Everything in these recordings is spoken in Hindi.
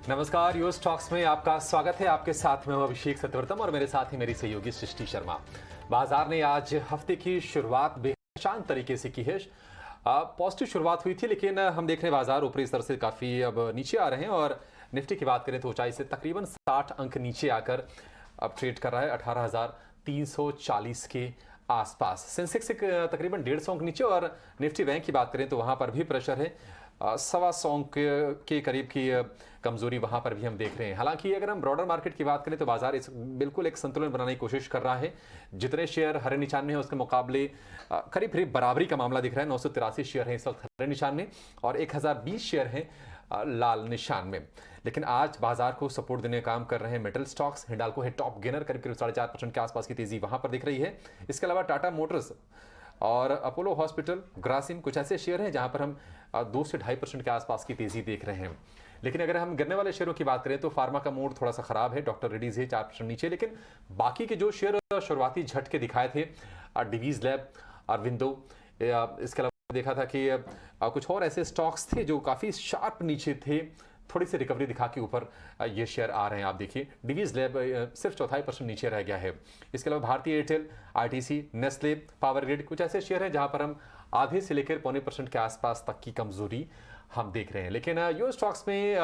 नमस्कार, यूएस स्टॉक्स में आपका स्वागत है। आपके साथ में हूं अभिषेक सत्यवर्तम और मेरे साथ ही मेरी सहयोगी सृष्टि शर्मा। बाजार ने आज हफ्ते की शुरुआत बेहद शांत तरीके से की है। पॉजिटिव शुरुआत हुई थी, लेकिन हम देख रहे हैं बाजार ऊपरी स्तर से काफ़ी अब नीचे आ रहे हैं और निफ्टी की बात करें तो ऊंचाई से तकरीबन 60 अंक नीचे आकर अब ट्रेड कर रहा है 18,340 के आसपास। सेंसेक्स से तकरीबन 150 अंक नीचे और निफ्टी बैंक की बात करें तो वहां पर भी प्रेशर है। 125 अंक के करीब की कमजोरी वहां पर भी हम देख रहे हैं। हालांकि अगर हम ब्रॉडर मार्केट की बात करें तो बाजार बिल्कुल एक संतुलन बनाने की कोशिश कर रहा है। जितने शेयर हरे निशान में है उसके मुकाबले करीब करीब बराबरी का मामला दिख रहा है। 983 शेयर हैं इस वक्त हरे निशान में और 1020 शेयर हैं लाल निशान में। लेकिन आज बाजार को सपोर्ट देने का काम कर रहे हैं मेटल स्टॉक्स। हिंडाल्को है टॉप गेनर, करीब करीब 4.5% के आसपास की तेजी वहां पर दिख रही है। इसके अलावा टाटा मोटर्स और अपोलो हॉस्पिटल, ग्रासिम कुछ ऐसे शेयर हैं जहां पर हम 2 से 2.5% के आसपास की तेजी देख रहे हैं। लेकिन अगर हम गिरने वाले शेयरों की बात करें तो फार्मा का मूड थोड़ा सा खराब है। डॉक्टर रेड्डीज है 4% नीचे, लेकिन बाकी के जो शेयर शुरुआती झटके दिखाए थे, डिवीज लैब, अरविंदो, इसके अलावा देखा था कि कुछ और ऐसे स्टॉक्स थे जो काफी शार्प नीचे थे, थोड़ी सी रिकवरी दिखा के ऊपर ये शेयर आ रहे हैं। आप देखिए डिवीज लैब सिर्फ 0.25% नीचे रह गया है। इसके अलावा भारतीय Airtel, ITC, Nestle, power grid कुछ ऐसे शेयर हैं जहां पर हम आधे से लेकर 0.25% के आसपास तक की कमजोरी हम देख रहे हैं। लेकिन यूएस स्टॉक्स में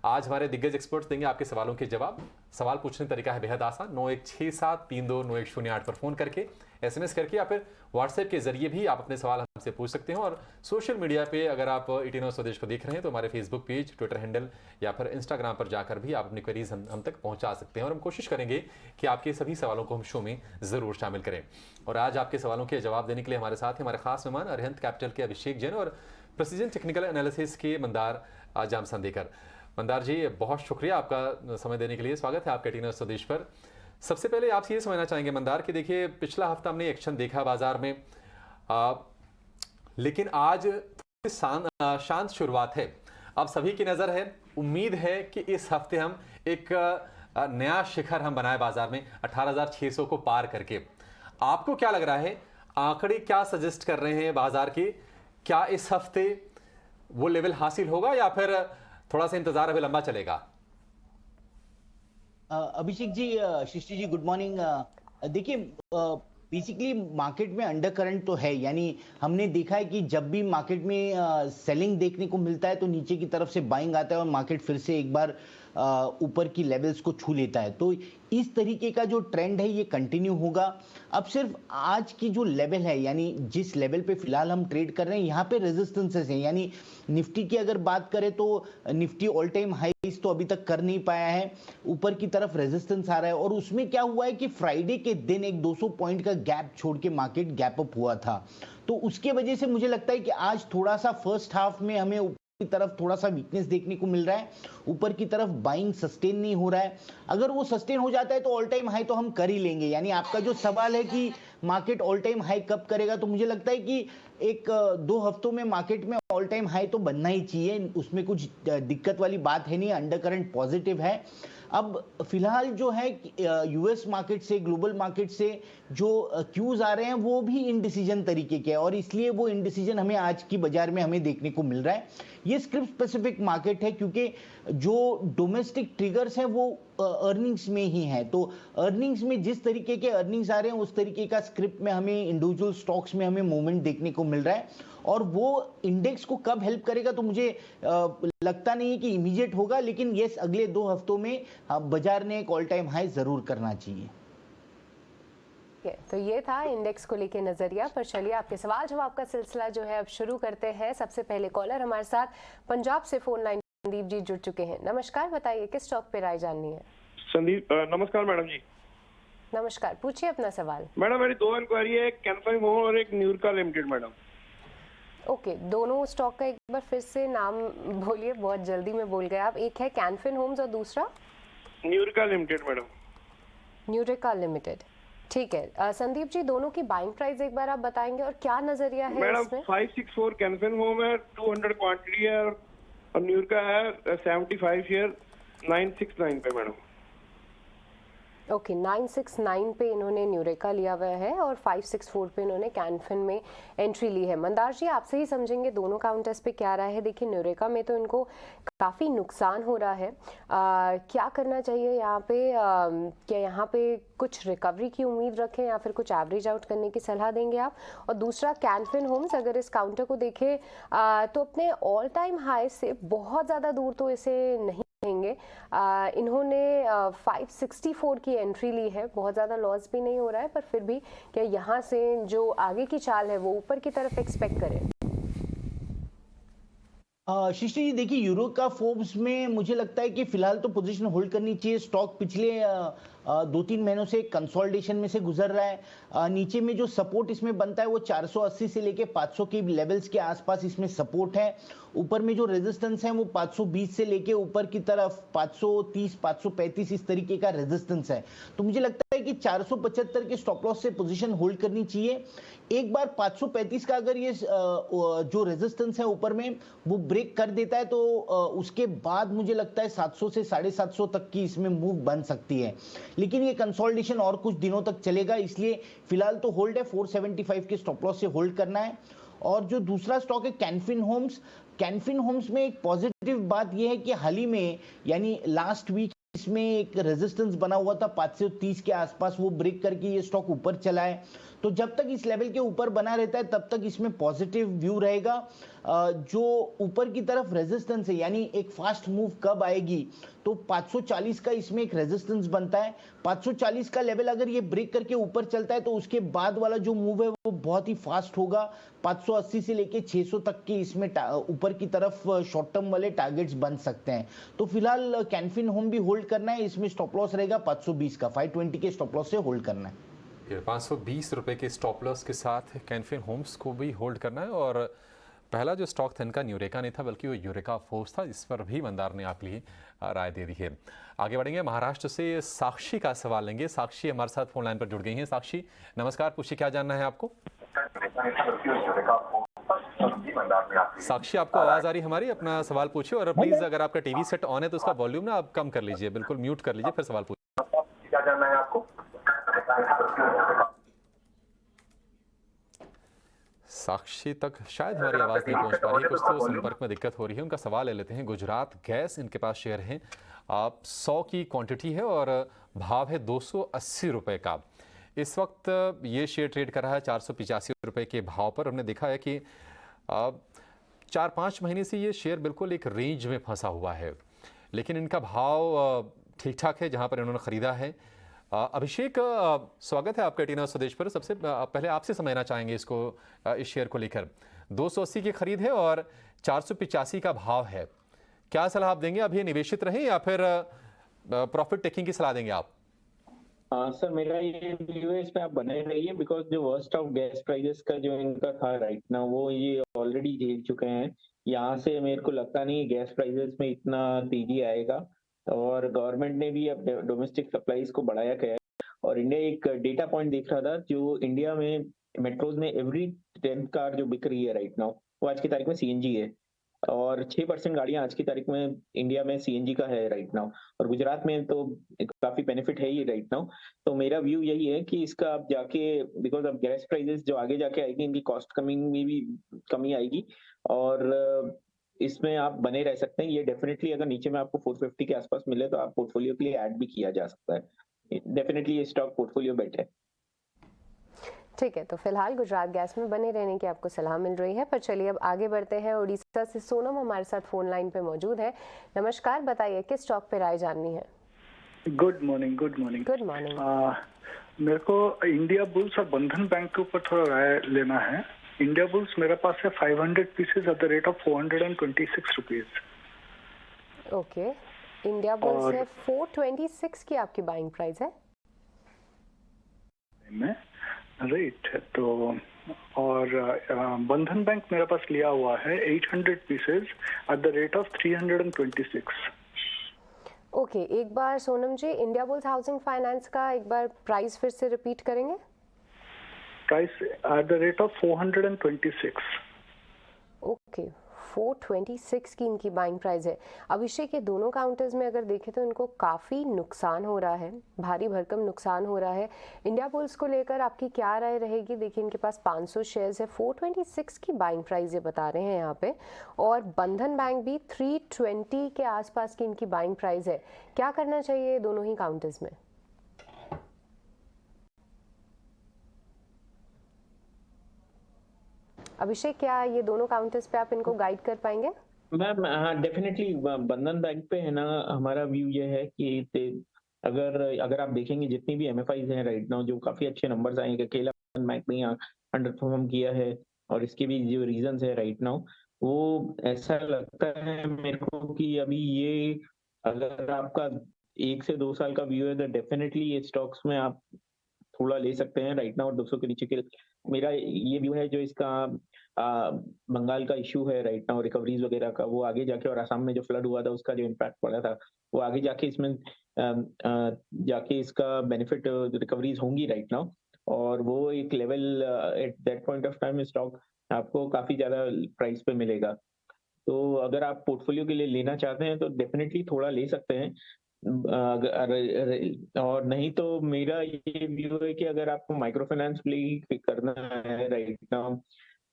आज हमारे दिग्गज एक्सपर्ट्स देंगे आपके सवालों के जवाब। सवाल पूछने का तरीका है बेहद आसान। 9167329108 पर फोन करके, एसएमएस करके या फिर व्हाट्सएप के जरिए भी आप अपने सवाल हमसे पूछ सकते हैं। और सोशल मीडिया पे अगर आप 18 स्वदेश को देख रहे हैं तो हमारे फेसबुक पेज, ट्विटर हैंडल या फिर इंस्टाग्राम पर जाकर भी आप अपनी क्वेरीज हम तक पहुंचा सकते हैं और हम कोशिश करेंगे कि आपके सभी सवालों को हम शो में जरूर शामिल करें। और आज आपके सवालों के जवाब देने के लिए हमारे साथ हमारे खास मेहमान अरिहंत कैपिटल के अभिषेक जैन और प्रेसिडेंट टेक्निकल एनालिसिस के मंदार जामसंदेकर। मंदार जी, बहुत शुक्रिया आपका समय देने के लिए। स्वागत है आपका 18 स्वदेश पर। सबसे पहले आपसे ये समझना चाहेंगे मंदार कि देखिए पिछला हफ्ता हमने एक्शन देखा बाजार में, लेकिन आज शांत शुरुआत है। अब सभी की नजर है, उम्मीद है कि इस हफ्ते हम एक नया शिखर हम बनाए बाजार में 18,600 को पार करके। आपको क्या लग रहा है, आंकड़े क्या सजेस्ट कर रहे हैं बाजार के? क्या इस हफ्ते वो लेवल हासिल होगा या फिर थोड़ा सा इंतजार अभी लंबा चलेगा? Abhishek ji, Srishti ji, good morning. देखिए, बेसिकली मार्केट में अंडर करंट तो है, यानी हमने देखा है कि जब भी मार्केट में सेलिंग देखने को मिलता है तो नीचे की तरफ से बाइंग आता है और मार्केट फिर से एक बार ऊपर की लेवल्स को छू लेता है। तो इस तरीके का जो ट्रेंड है ये कंटिन्यू होगा। अब सिर्फ आज की जो लेवल है, यानी जिस लेवल पे फिलहाल हम ट्रेड कर रहे हैं, यहाँ पे रेजिस्टेंसेस हैं। यानी निफ्टी की अगर बात करें तो निफ्टी ऑल टाइम हाईज तो अभी तक कर नहीं पाया है, ऊपर की तरफ रेजिस्टेंस आ रहा है। और उसमें क्या हुआ है कि फ्राइडे के दिन एक 200 पॉइंट का गैप छोड़ के मार्केट गैप अप हुआ था, तो उसके वजह से मुझे लगता है कि आज थोड़ा सा फर्स्ट हाफ में हमें की तरफ थोड़ा सा वीकनेस देखने को मिल रहा है। ऊपर की तरफ बाइंग सस्टेन नहीं हो रहा है। अगर वो सस्टेन हो जाता है तो ऑल टाइम हाई तो हम कर ही लेंगे। यानी आपका जो सवाल है कि मार्केट ऑल टाइम हाई कब करेगा, तो मुझे लगता है कि 1-2 हफ्तों में मार्केट में ऑल टाइम हाई तो बनना ही चाहिए, उसमें कुछ दिक्कत वाली बात है नहीं, अंडर करंट पॉजिटिव है। अब फिलहाल जो है यूएस मार्केट से, ग्लोबल मार्केट से जो क्यूज आ रहे हैं वो भी इनडिसीजन तरीके के हैं और इसलिए वो इनडिसीजन हमें आज की बाजार में हमें देखने को मिल रहा है। ये स्क्रिप्ट स्पेसिफिक मार्केट है क्योंकि जो डोमेस्टिक ट्रिगर्स हैं वो अर्निंग्स में ही है। तो अर्निंग्स में जिस तरीके के अर्निंग्स आ रहे हैं उस तरीके का स्क्रिप्ट में हमें इंडिविजुअल स्टॉक्स में हमें मूवमेंट देखने को मिल रहा है। और वो इंडेक्स को कब हेल्प करेगा तो मुझे लगता नहीं है कि इमीडिएट होगा, लेकिन यस, अगले 2 हफ्तों में बाजार ने एक ऑल टाइम हाई जरूर करना चाहिए। तो ये था इंडेक्स को लेके नजरिया। पर चलिए आपके सवाल जवाब का सिलसिला जो है अब शुरू करते हैं। सबसे पहले कॉलर हमारे साथ पंजाब से फोन लाइन संदीप जी जुड़ चुके हैं। नमस्कार, बताइए किस स्टॉक पे राय जाननी है? संदीप, नमस्कार मैडम जी। नमस्कार, पूछिए अपना सवाल। मैडम मेरी 2 इंक्वायरी है, एक कैन फाइन होम और एक न्यूरका लिमिटेड। मैडम ओके, दोनों स्टॉक का एक बार फिर से नाम बोलिए, बहुत जल्दी में बोल गए आप। एक है कैन फाइन होम्स और दूसरा न्यूरका लिमिटेड। मैडम न्यूरिका लिमिटेड, ठीक है। संदीप जी, दोनों की बाइंग प्राइस एक बार आप बताएंगे और क्या नजरिया है मैडम? इसमें? 564 कैन फाइन होम है, 200 क्वांटिटी है और न्यूरका है 75 शेयर 969 पे। मैडम ओके 969 पे इन्होंने न्यूरेका लिया हुआ है और 564 पे इन्होंने कैनफिन में एंट्री ली है। मंदार जी आपसे ही समझेंगे दोनों काउंटर्स पे क्या रहा है। देखिए न्यूरेका में तो इनको काफ़ी नुकसान हो रहा है, क्या करना चाहिए यहाँ पे? क्या यहाँ पे कुछ रिकवरी की उम्मीद रखें या फिर कुछ एवरेज आउट करने की सलाह देंगे आप? और दूसरा कैनफिन होम्स, अगर इस काउंटर को देखें तो अपने ऑल टाइम हाई से बहुत ज़्यादा दूर तो इसे नहीं रहेंगे। इन्होंने 564 की एंट्री ली है, बहुत ज़्यादा लॉस भी नहीं हो रहा है, पर फिर भी क्या यहाँ से जो आगे की चाल है वो ऊपर की तरफ एक्सपेक्ट करें? सृष्टि जी देखिए, यूरो का फोर्ब्स में मुझे लगता है कि फिलहाल तो पोजीशन होल्ड करनी चाहिए। स्टॉक पिछले 2-3 महीनों से कंसोलिडेशन में से गुजर रहा है। नीचे में जो सपोर्ट इसमें बनता है वो 480 से लेके 500 के लेवल्स के आसपास इसमें सपोर्ट है। ऊपर में जो रेजिस्टेंस है वो 520 से लेके ऊपर की तरफ 530 535 इस तरीके का रेजिस्टेंस है। तो मुझे लगता है कि 475 के स्टॉप लॉस से पोजीशन होल्ड करनी चाहिए। एक बार 535 का अगर ये जो रेजिस्टेंस है ऊपर में वो ब्रेक कर देता है तो उसके बाद मुझे लगता है 700 से 750 तक की इसमें मूव बन सकती है। लेकिन ये कंसोलिडेशन और कुछ दिनों तक चलेगा, इसलिए फिलहाल तो होल्ड है। 475 के स्टॉप लॉस से होल्ड करना है। और जो दूसरा स्टॉक है कैनफिन होम्स में एक पॉजिटिव बात यह है कि हाल ही में यानी लास्ट वीक इसमें एक रेजिस्टेंस बना हुआ था 530 के आसपास, वो ब्रेक करके ये स्टॉक ऊपर चला है। तो जब तक इस लेवल के ऊपर बना रहता है तब तक इसमें पॉजिटिव व्यू रहेगा। जो ऊपर की तरफ रेजिस्टेंस है यानी एक फास्ट मूव कब आएगी तो 540 का इसमें एक रेजिस्टेंस बनता है। 540 का लेवल अगर ये ब्रेक करके ऊपर चलता है तो उसके बाद वाला जो मूव है वो बहुत ही फास्ट होगा। 580 से लेके 600 तक के इसमें ऊपर की तरफ शॉर्ट टर्म वाले टारगेट्स बन सकते हैं। तो फिलहाल कैनफिन होम भी होल्ड करना है, इसमें स्टॉप लॉस रहेगा 520 का। 520 के स्टॉप लॉस से होल्ड करना है। 520 रुपए के स्टॉप लॉस के साथ कैनफिन होम्स को भी होल्ड करना है। और पहला जो स्टॉक था इनका न्यूरेका नहीं था बल्कि वो यूरेका फोर्स था, इस पर भी मंदार ने आपके लिए राय दे दी है। आगे बढ़ेंगे, महाराष्ट्र से साक्षी का सवाल लेंगे। साक्षी हमारे साथ फोन लाइन पर जुड़ गई हैं। साक्षी नमस्कार, पूछिए क्या जानना है आपको? साक्षी आपको आवाज आ रही हमारी? अपना सवाल पूछिए और प्लीज अगर आपका टीवी सेट ऑन है तो उसका वॉल्यूम ना आप कम कर लीजिए, बिल्कुल म्यूट कर लीजिए, फिर सवाल पूछिए। क्या जानना है आपको? साक्षी तक शायद हमारी आवाज नहीं पहुंच पा रही है, कुछ तो संपर्क में दिक्कत हो रही है। उनका सवाल ले लेते हैं। गुजरात गैस इनके पास शेयर है, 100 की क्वांटिटी है और भाव है 280 रुपए का। इस वक्त ये शेयर ट्रेड कर रहा है 485 रुपए के भाव पर। हमने देखा है कि 4-5 महीने से ये शेयर बिल्कुल एक रेंज में फंसा हुआ है, लेकिन इनका भाव ठीक ठाक है जहां पर इन्होंने खरीदा है। अभिषेक, स्वागत है आपका टीना स्वदेश पर। सबसे पहले आपसे समझना चाहेंगे इसको, इस शेयर को लेकर 280 की खरीद है और 485 का भाव है, क्या सलाह आप देंगे? अभी निवेशित रहें या फिर प्रॉफिट टेकिंग की सलाह देंगे आप? सर मेरा ये व्यू है, इसमें आप बने रहिए बिकॉज जो वर्स्ट ऑफ गैस प्राइसेस का जो इनका था राइट ना वो ये ऑलरेडी झेल चुके हैं। यहाँ से मेरे को लगता नहीं गैस प्राइसेस में इतना तेजी आएगा। और गवर्नमेंट ने भी अब डोमेस्टिक सप्लाईज को बढ़ाया गया है। और इंडिया एक डेटा पॉइंट देख रहा था, जो इंडिया में मेट्रोज में एवरी 10th कार जो बिक रही है राइट नाउ वो आज की तारीख में सीएनजी है। और 6% गाड़ियां आज की तारीख में इंडिया में सीएनजी का है राइट नाउ। और गुजरात में तो काफी बेनिफिट है ही राइट नाउ। तो मेरा व्यू यही है कि इसका आप जाके बिकॉज अब गैस प्राइसेस जो आगे जाके आएगी इनकी कॉस्ट कमिंग में भी कमी आएगी और इसमें आप बने रह सकते हैं। ये डेफिनेटली अगर नीचे में आपको 450 के आसपास मिले तो आप पोर्टफोलियो के लिए ऐड भी किया जा सकता है। डेफिनेटली ये स्टॉक पोर्टफोलियो बेट है। ठीक है, तो फिलहाल गुजरात गैस में बने रहने की आपको सलाह मिल रही है। पर चलिए अब आगे बढ़ते हैं। उड़ीसा से सोनम हमारे साथ फोन लाइन पे मौजूद है। नमस्कार, बताइए किस स्टॉक पे राय जाननी है? Good morning. Good morning. मेरे को इंडिया बुल्स और बंधन बैंक के ऊपर थोड़ा राय लेना है। इंडिया बुल्स मेरे पास है 500 pieces at the rate of 426 rupees. Okay, India bulls है 426 की आपकी बाइंग प्राइस है राइट है तो। और बंधन बैंक मेरे पास लिया हुआ है 800 pieces at the rate of 326। Okay, एक बार सोनम जी इंडिया बुल्स हाउसिंग फाइनेंस का एक बार प्राइस फिर से रिपीट करेंगे? Price at the rate of 426। Okay, 426 की इनकी बाइंग प्राइस है। अभिषेक, ये दोनों काउंटर्स में अगर देखें तो इनको काफ़ी नुकसान हो रहा है, भारी भरकम नुकसान हो रहा है। इंडिया बुल्स को लेकर आपकी क्या राय रहेगी? देखिए इनके पास 500 शेयर्स है, 426 की बाइंग प्राइस ये बता रहे हैं यहाँ पे, और बंधन बैंक भी 320 के आसपास की इनकी बाइंग प्राइस है। क्या करना चाहिए दोनों ही काउंटर्स में? अभिषेक, क्या ये दोनों काउंटर्स पे आप इनको गाइड कर पाएंगे? मैम हाँ, डेफिनेटली बंधन बैंक पे है ना, हमारा व्यू ये है कि अगर आप देखेंगे जितनी भी एमएफआईज हैं राइट नाउ, जो काफी अच्छे नंबर्स आए हैं, अकेला बंधन बैंक ने अंडर परफॉर्म किया है, और इसके भी जो रीजंस है राइट नाउ, वो ऐसा लगता है मेरे को कि अभी ये, अगर आपका 1 से 2 साल का व्यू है तो डेफिनेटली ये स्टॉक्स में आप थोड़ा ले सकते हैं राइट नाउ 200 के नीचे के। मेरा ये व्यू है, जो इसका बंगाल का इशू है राइट नाउ, रिकवरीज वगैरह का, वो आगे जाके, और असम में जो फ्लड हुआ था उसका जो इम्पैक्ट पड़ा था, वो आगे जाके इसमें जाके इसका बेनिफिट रिकवरीज होंगी राइट नाउ, और वो एक level at that point of time stock आपको काफी ज्यादा प्राइस पे मिलेगा। तो अगर आप पोर्टफोलियो के लिए लेना चाहते हैं तो डेफिनेटली थोड़ा ले सकते हैं, और नहीं तो मेरा ये व्यू है कि अगर आपको माइक्रो फाइनेंस प्ले करना है राइट नाउ,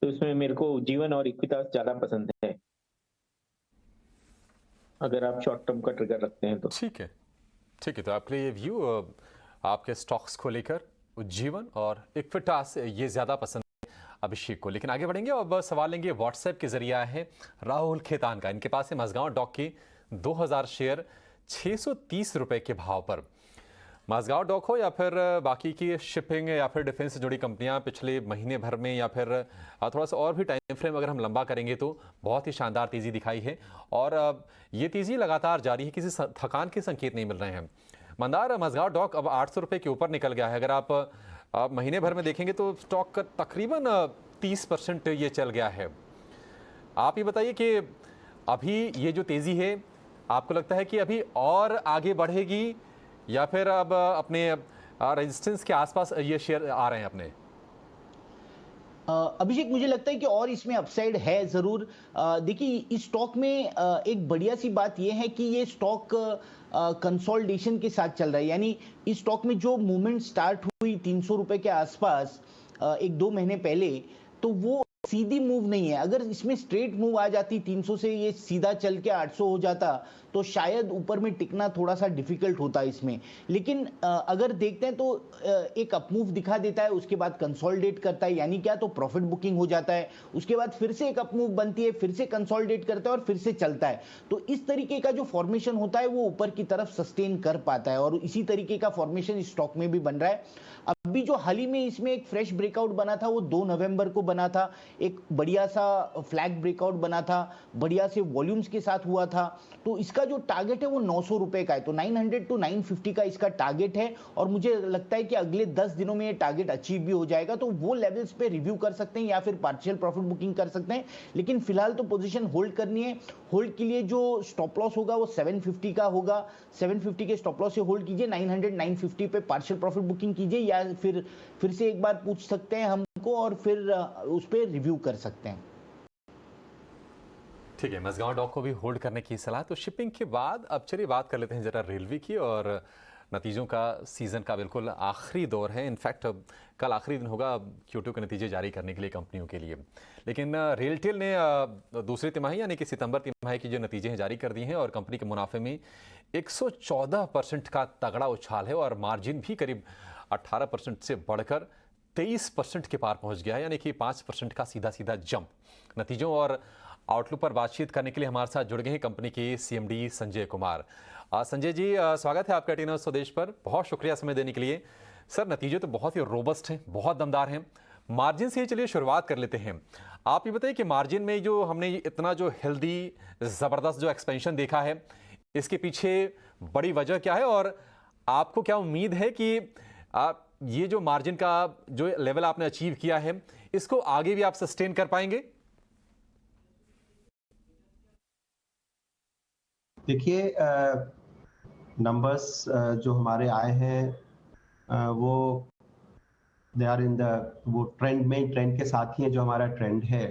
तो इसमें मेरे को जीवन और इक्विटास ज्यादा पसंद है, अगर आप शॉर्ट टर्म का ट्रिगर रखते हैं तो। ठीक है, ठीक है। तो आपके लिए ये व्यू आपके स्टॉक्स को लेकर जीवन और इक्विटास ये ज़्यादा पसंद है अभिषेक को। लेकिन आगे बढ़ेंगे, अब सवाल लेंगे व्हाट्सएप के जरिए आए हैं राहुल खेतान का। इनके पास है मझगांव डॉक के 2000 शेयर 630 रुपए के भाव पर। मझगांव डॉक हो या फिर बाकी की शिपिंग या फिर डिफेंस से जुड़ी कंपनियां पिछले महीने भर में, या फिर थोड़ा सा और भी टाइम फ्रेम अगर हम लंबा करेंगे तो बहुत ही शानदार तेज़ी दिखाई है, और ये तेज़ी लगातार जारी है, किसी थकान के संकेत नहीं मिल रहे हैं। मंदार, मझगांव डॉक अब 800 रुपये के ऊपर निकल गया है। अगर आप महीने भर में देखेंगे तो स्टॉक तकरीबन 30% ये चल गया है। आप ये बताइए कि अभी ये जो तेज़ी है, आपको लगता है कि अभी और आगे बढ़ेगी, या फिर अब अपने रेजिस्टेंस के आसपास ये शेयर आ रहे हैं अपने? अभिषेक, मुझे लगता है कि और इसमें अपसाइड है जरूर। देखिए इस स्टॉक में एक बढ़िया सी बात यह है कि ये स्टॉक कंसोलिडेशन के साथ चल रहा है, यानी इस स्टॉक में जो मूवमेंट स्टार्ट हुई 300 रुपए के आसपास 1-2 महीने पहले, तो वो सीधी मूव नहीं है। अगर इसमें स्ट्रेट मूव आ जाती 300 से, ये सीधा चल के 800 हो जाता, तो शायद ऊपर में टिकना थोड़ा सा डिफिकल्ट होता इसमें। लेकिन अगर देखते हैं तो एक अप मूव दिखा देता है, उसके बाद कंसोलिडेट करता है, यानी क्या, तो प्रॉफिट बुकिंग हो जाता है, उसके बाद फिर से एक अप मूव बनती है, फिर से कंसोलिडेट करता है और फिर से चलता है। तो इस तरीके का जो फॉर्मेशन होता है वो ऊपर की तरफ सस्टेन कर पाता है, और इसी तरीके का फॉर्मेशन इस स्टॉक में भी बन रहा है। अभी जो हाल ही में इसमें एक फ्रेश ब्रेकआउट बना था वो 2 नवंबर को बना था, एक बढ़िया सा फ्लैग ब्रेकआउट बना था, बढ़िया से वॉल्यूम्स के साथ हुआ था। तो इसका जो टारगेट है वो 900 रुपए का है, तो 900 to 950 का इसका टारगेट है, और मुझे लगता है कि अगले 10 दिनों में ये टारगेट अचीव भी हो जाएगा। तो वो लेवल्स पे रिव्यू कर सकते हैं या फिर पार्शियल प्रॉफिट बुकिंग कर सकते हैं, लेकिन फिलहाल तो पोजीशन होल्ड करनी है। होल्ड के लिए जो स्टॉप लॉस होगा वो 750 का होगा, 750 के स्टॉप लॉस से होल्ड कीजिए, 900 950 पे पार्शियल प्रॉफिट बुकिंग कीजिए, या फिर से एक बार पूछ सकते हैं हमको और फिर उस पर रिव्यू कर सकते हैं। ठीक है, मझगांव डॉक को भी होल्ड करने की सलाह। तो शिपिंग के बाद अब चलिए बात कर लेते हैं जरा रेलवे की, और नतीजों का सीज़न का बिल्कुल आखिरी दौर है। इनफैक्ट कल आखिरी दिन होगा Q2 के नतीजे जारी करने के लिए कंपनियों के लिए। लेकिन रेलटेल ने दूसरी तिमाही यानी कि सितंबर तिमाही की जो नतीजे हैं जारी कर दिए हैं, और कंपनी के मुनाफे में 114% का तगड़ा उछाल है, और मार्जिन भी करीब 18% से बढ़कर 23% के पार पहुंच गया है, यानी कि 5% का सीधा सीधा जंप। नतीजों और आउटलुक पर बातचीत करने के लिए हमारे साथ जुड़ गए हैं कंपनी के CMD संजय कुमार। संजय जी, स्वागत है आपका टी स्वदेश पर, बहुत शुक्रिया समय देने के लिए। सर, नतीजे तो बहुत ही रोबस्ट हैं, बहुत दमदार हैं। मार्जिन से ही चलिए शुरुआत कर लेते हैं। आप ये बताइए कि मार्जिन में जो हमने इतना जो हेल्दी ज़बरदस्त जो एक्सपेंशन देखा है, इसके पीछे बड़ी वजह क्या है, और आपको क्या उम्मीद है कि ये जो मार्जिन का जो लेवल आपने अचीव किया है, इसको आगे भी आप सस्टेन कर पाएंगे? देखिए, नंबर्स जो हमारे आए हैं वो दे आर इन द वो ट्रेंड के साथ ही है जो हमारा ट्रेंड है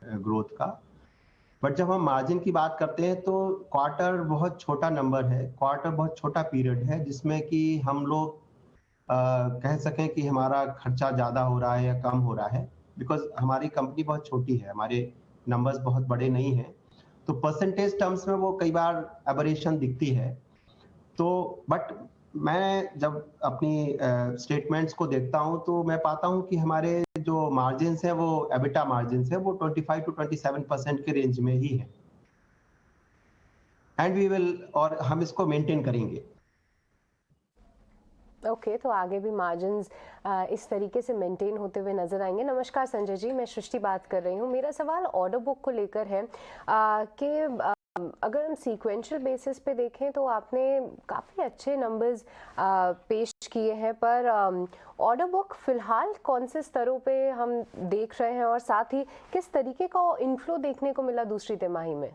ग्रोथ का। बट जब हम मार्जिन की बात करते हैं तो क्वार्टर बहुत छोटा नंबर है, क्वार्टर बहुत छोटा पीरियड है जिसमें कि हम लोग कह सकें कि हमारा खर्चा ज़्यादा हो रहा है या कम हो रहा है, बिकॉज हमारी कंपनी बहुत छोटी है, हमारे नंबर्स बहुत बड़े नहीं हैं, तो परसेंटेज टर्म्स में वो कई बार एबरेशन दिखती है। तो बट मैं जब अपनी स्टेटमेंट्स को देखता हूं तो मैं पाता हूं कि हमारे जो मार्जिन्स हैं वो एबिटा मार्जिन्स हैं वो 25 to 27% के रेंज में ही है, एंड वी विल, और हम इसको मेंटेन करेंगे। ओके तो आगे भी मार्जिन्स इस तरीके से मेंटेन होते हुए नजर आएंगे। नमस्कार संजय जी, मैं सृष्टि बात कर रही हूँ। मेरा सवाल ऑर्डर बुक को लेकर है कि अगर हम सीक्वेंशियल बेसिस पे देखें तो आपने काफ़ी अच्छे नंबर्स पेश किए हैं, पर ऑर्डर बुक फिलहाल कौन से स्तरों पे हम देख रहे हैं और साथ ही किस तरीके का इनफ्लो देखने को मिला दूसरी तिमाही में?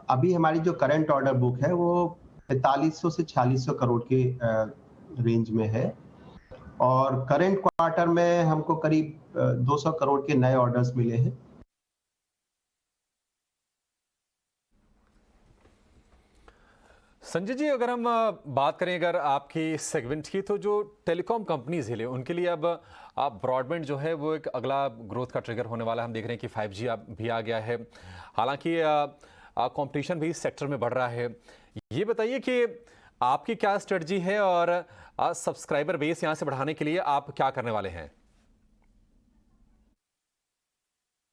अभी हमारी जो करंट ऑर्डर बुक है वो 4500 से 4600 करोड़ के रेंज में है, और करंट क्वार्टर में हमको करीब 200 करोड़ के नए ऑर्डर्स मिले हैं। संजय जी, अगर हम बात करें अगर आपकी सेगमेंट की, तो जो टेलीकॉम कंपनीज हैं उनके लिए अब ब्रॉडबैंड जो है वो एक अगला ग्रोथ का ट्रिगर होने वाला है। हम देख रहे हैं कि 5G भी आ गया है, हालांकि कंपटीशन भी इस सेक्टर में बढ़ रहा है। ये बताइए कि आपकी क्या स्ट्रेटजी है और सब्सक्राइबर बेस यहां से बढ़ाने के लिए आप क्या करने वाले हैं?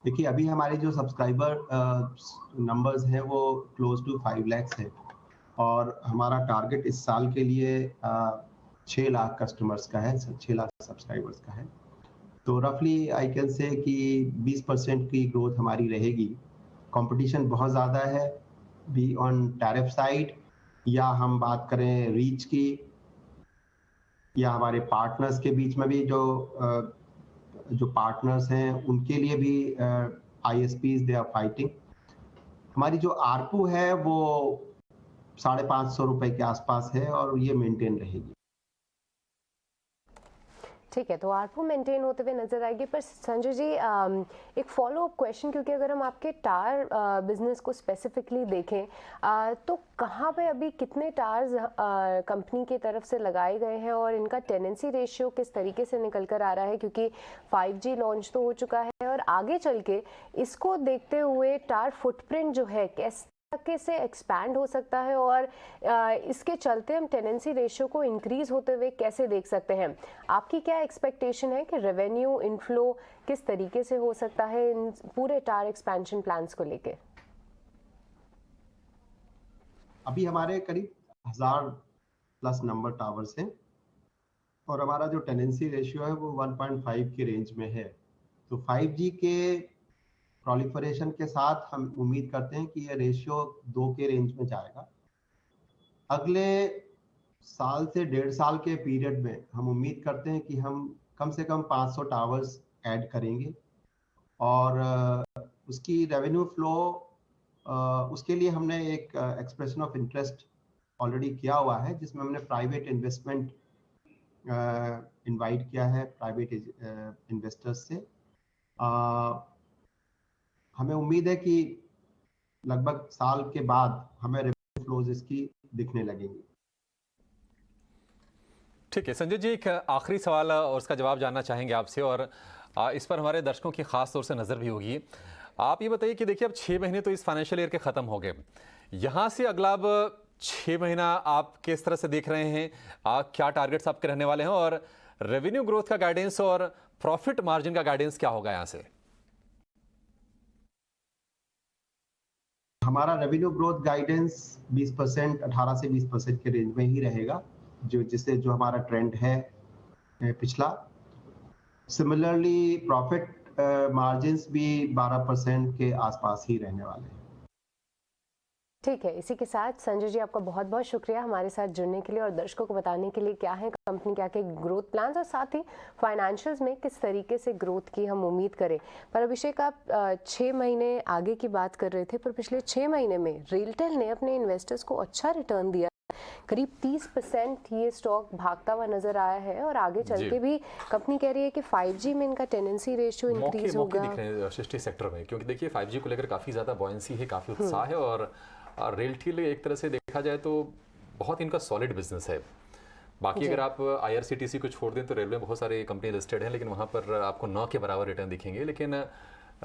देखिए, अभी हमारे जो सब्सक्राइबर नंबर्स हैं वो क्लोज टू 5 lakhs है, और हमारा टारगेट इस साल के लिए 6 लाख कस्टमर्स का है, 6 लाख सब्सक्राइबर्स का है। तो रफली आई कैन से कि 20% की ग्रोथ हमारी रहेगी। कंपटीशन बहुत ज़्यादा है, बी ऑन टैरिफ साइड, या हम बात करें रीच की, या हमारे पार्टनर्स के बीच में भी जो पार्टनर्स हैं उनके लिए भी ISPs दे आर फाइटिंग। हमारी जो आरपू है वो 550 रुपए के आसपास है और ये मेंटेन रहेगी। ठीक है, तो आरपू मेंटेन होते हुए नजर आएगी। पर संजय जी एक फॉलो अप क्वेश्चन, क्योंकि अगर हम आपके टार बिजनेस को स्पेसिफिकली देखें तो कहाँ पे अभी कितने टार्स कंपनी की तरफ से लगाए गए हैं और इनका टेनेंसी रेशियो किस तरीके से निकल कर आ रहा है, क्योंकि 5G लॉन्च तो हो चुका है और आगे चल के इसको देखते हुए टार फुटप्रिंट जो है कैसे से एक्सपैंड हो सकता है और इसके चलते हम टेनेंसी रेशियो को इंक्रीज होते हुए कैसे देख सकते हैं? आपकी क्या एक्सपेक्टेशन है कि रेवेन्यू इनफ्लो किस तरीके से हो सकता है इन पूरे टार एक्सपेंशन प्लान्स को लेके? अभी हमारे करीब 1000+ नंबर टावर्स हैं और हमारा जो टेनेंसी रेशियो है वो 1.5 के रेंज में है। तो 5G के प्रोलिफरेशन के साथ हम उम्मीद करते हैं कि ये रेशियो 2 के रेंज में जाएगा। अगले साल से 1.5 साल के पीरियड में हम उम्मीद करते हैं कि हम कम से कम 500 टावर्स ऐड करेंगे, और उसकी रेवेन्यू फ्लो, उसके लिए हमने एक एक्सप्रेशन ऑफ इंटरेस्ट ऑलरेडी किया हुआ है, जिसमें हमने प्राइवेट इन्वेस्टमेंट इनवाइट किया है प्राइवेट इन्वेस्टर्स से। हमें उम्मीद है कि लगभग साल के बाद हमें रेवेन्यू फ्लोज इसकी दिखने लगेंगी। ठीक है संजय जी, एक आखिरी सवाल और उसका जवाब जानना चाहेंगे आपसे, और इस पर हमारे दर्शकों की खास तौर से नज़र भी होगी। आप ये बताइए कि देखिए अब 6 महीने तो इस फाइनेंशियल ईयर के ख़त्म हो गए, यहाँ से अगला अब 6 महीना आप किस तरह से देख रहे हैं? क्या टारगेट्स आपके रहने वाले हैं, और रेवेन्यू ग्रोथ का गाइडेंस और प्रॉफिट मार्जिन का गाइडेंस क्या होगा यहाँ से? हमारा रेवेन्यू ग्रोथ गाइडेंस 20%, 18 से 20% के रेंज में ही रहेगा, जो हमारा ट्रेंड है पिछला। सिमिलरली प्रॉफिट मार्जिन्स भी 12% के आसपास ही रहने वाले हैं। ठीक है, इसी के साथ संजय जी आपका बहुत बहुत शुक्रिया हमारे साथ जुड़ने के लिए और दर्शकों को बताने के लिए क्या है कंपनी क्या के ग्रोथ प्लान्स और साथ ही फाइनेंशियल्स में किस तरीके से ग्रोथ की हम उम्मीद करें। पर अभिषेक, आप 6 महीने आगे की बात कर रहे थे, पर पिछले 6 महीने में रेलटेल ने अपने इन्वेस्टर्स को अच्छा रिटर्न दिया, करीब 30% ये स्टॉक भागता हुआ नजर आया है और आगे चल के भी कंपनी कह रही है कि 5G में इनका टेंडेंसी रेशियो इंक्रीज मौके होगा। दिख रहे हैं सृष्टि सेक्टर में, क्योंकि देखिए 5G को लेकर काफ़ी ज़्यादा बॉयंसी है, काफ़ी उत्साह है और रेलटेल एक तरह से देखा जाए तो बहुत इनका सॉलिड बिजनेस है। बाकी अगर आप IRCTC को छोड़ दें तो रेलवे में बहुत सारी कंपनी लिस्टेड हैं, लेकिन वहाँ पर आपको 9 के बराबर रिटर्न दिखेंगे। लेकिन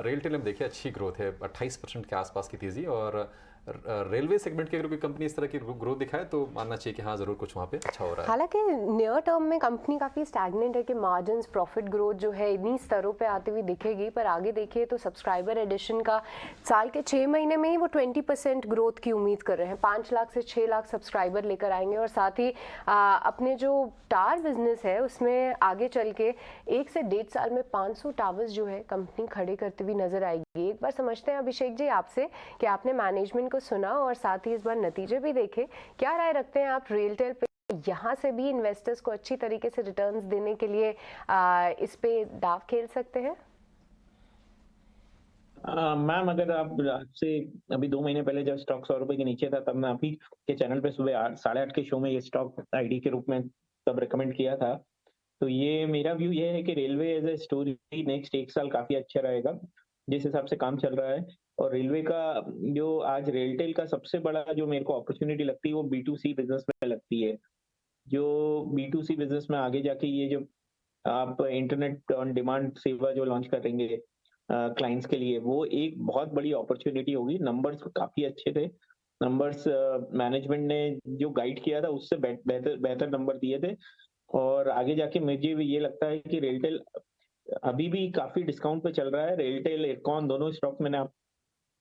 रेलटेल में देखिए अच्छी ग्रोथ है, 28% के आसपास की तेज़ी, और रेलवे सेगमेंट की अगर कोई कंपनी इस तरह की ग्रोथ दिखाए तो मानना चाहिए कि हाँ ज़रूर कुछ वहाँ पे अच्छा हो रहा है। हालांकि नियर टर्म में कंपनी काफ़ी स्टैग्नेंट है कि मार्जिन्स, प्रॉफिट ग्रोथ जो है इन्हीं स्तरों पे आती हुई दिखेगी, पर आगे देखिए तो सब्सक्राइबर एडिशन का साल के 6 महीने में ही वो 20% ग्रोथ की उम्मीद कर रहे हैं। 5 लाख से 6 लाख सब्सक्राइबर लेकर आएंगे और साथ ही अपने जो टावर बिजनेस है उसमें आगे चल के 1 से 1.5 साल में 500 टावर्स जो है कंपनी खड़े करती हुई नजर आएगी। एक बार समझते हैं अभिषेक जी आपसे कि आपने मैनेजमेंट को सुना और साथ ही इस बार नतीजे भी देखे, क्या राय रखते हैं आप रेलटेल पे? यहाँ से भी इन्वेस्टर्स को अच्छी तरीके से रिटर्न्स देने के लिए इस पे दाव खेल सकते हैं? मैम, अगर आप आपसे अभी 2 महीने पहले जब स्टॉक 100 रुपए के नीचे था, तब मैं आप ही के चैनल पे सुबह 8:30 के शो में ये स्टॉक आईडी के रूप में तब रिकमेंड किया था। तो ये मेरा व्यू ये है कि railway as a story next 1 साल काफी अच्छा रहेगा, जिस हिसाब से काम चल रहा है। और रेलवे का जो आज रेलटेल का सबसे बड़ा जो मेरे को अपॉर्चुनिटी लगती है वो B2C बिजनेस में लगती है। जो B2C बिजनेस में आगे जाके ये जो आप इंटरनेट ऑन डिमांड सेवा जो लॉन्च करेंगे क्लाइंट्स के लिए, वो एक बहुत बड़ी अपॉर्चुनिटी होगी। नंबर्स काफी अच्छे थे, नंबर्स मैनेजमेंट ने जो गाइड किया था उससे बेहतर नंबर दिए थे। और आगे जाके मुझे भी ये लगता है कि रेलटेल अभी भी काफी डिस्काउंट पे चल रहा है। रेलटेल, इरकॉन दोनों स्टॉक मैंने आप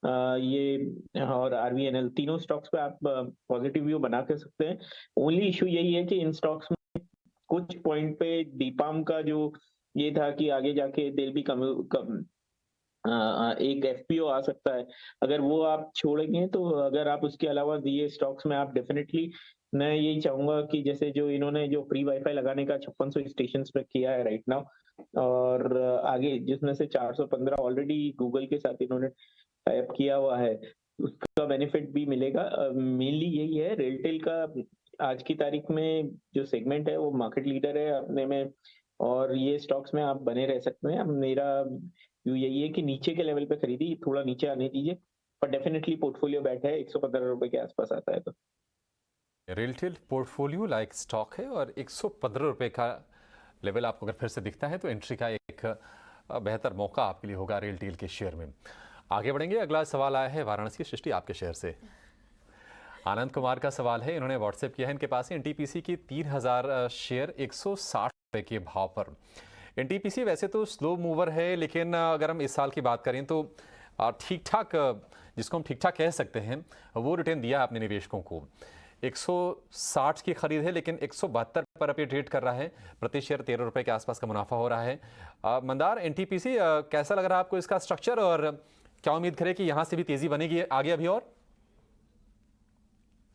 ये और RVNL तीनों स्टॉक्स पे आप पॉजिटिव व्यू बना कर सकते हैं। ओनली इशू यही है कि इन स्टॉक्स में कुछ पॉइंट पे दीपाम का जो ये था कि आगे जाके दिल भी एक FPO आ सकता है, अगर वो आप छोड़ेंगे तो अगर आप उसके अलावा ये स्टॉक्स में आप डेफिनेटली, मैं यही चाहूंगा कि जैसे जो इन्होंने जो फ्री वाईफाई लगाने का 5600 स्टेशन पे किया है राइट नाउ, और आगे जिसमें से 415 ऑलरेडी गूगल के साथ इन्होंने टाइप किया हुआ है, उसका बेनिफिट भी मिलेगा। मेनली यही है रेलटेल का आज की तारीख में जो सेगमेंट है वो मार्केट लीडर है अपने में, और ये स्टॉक्स में आप बने रह सकते हैं। मेरा व्यू यही है कि नीचे के लेवल पे खरीदी, थोड़ा नीचे आने दीजिए, पर डेफिनेटली पोर्टफोलियो बैठा है 115 रुपए के आसपास आता है तो रेलटेल पोर्टफोलियो लाइक स्टॉक है और 115 रुपए का लेवल आपको अगर फिर से दिखता है तो एंट्री का एक बेहतर मौका आपके लिए होगा रेलटेल के शेयर में। आगे बढ़ेंगे, अगला सवाल आया है वाराणसी सृष्टि आपके शहर से। आनंद कुमार का सवाल है, इन्होंने व्हाट्सएप किया है, इनके पास है NTPC की 3000 शेयर 160 रुपए के भाव पर। NTPC वैसे तो स्लो मूवर है, लेकिन अगर हम इस साल की बात करें तो ठीक ठाक, जिसको हम ठीक ठाक कह सकते हैं, वो रिटर्न दिया है अपने निवेशकों को। 160 की खरीद है, लेकिन 172 पर अभी ट्रेड कर रहा है, प्रति शेयर 13 रुपए के आसपास का मुनाफा हो रहा है। मंदार, NTPC कैसा लग रहा है आपको इसका स्ट्रक्चर, और क्या उम्मीद करें कि यहाँ से भी तेजी बनेगी आगे अभी? और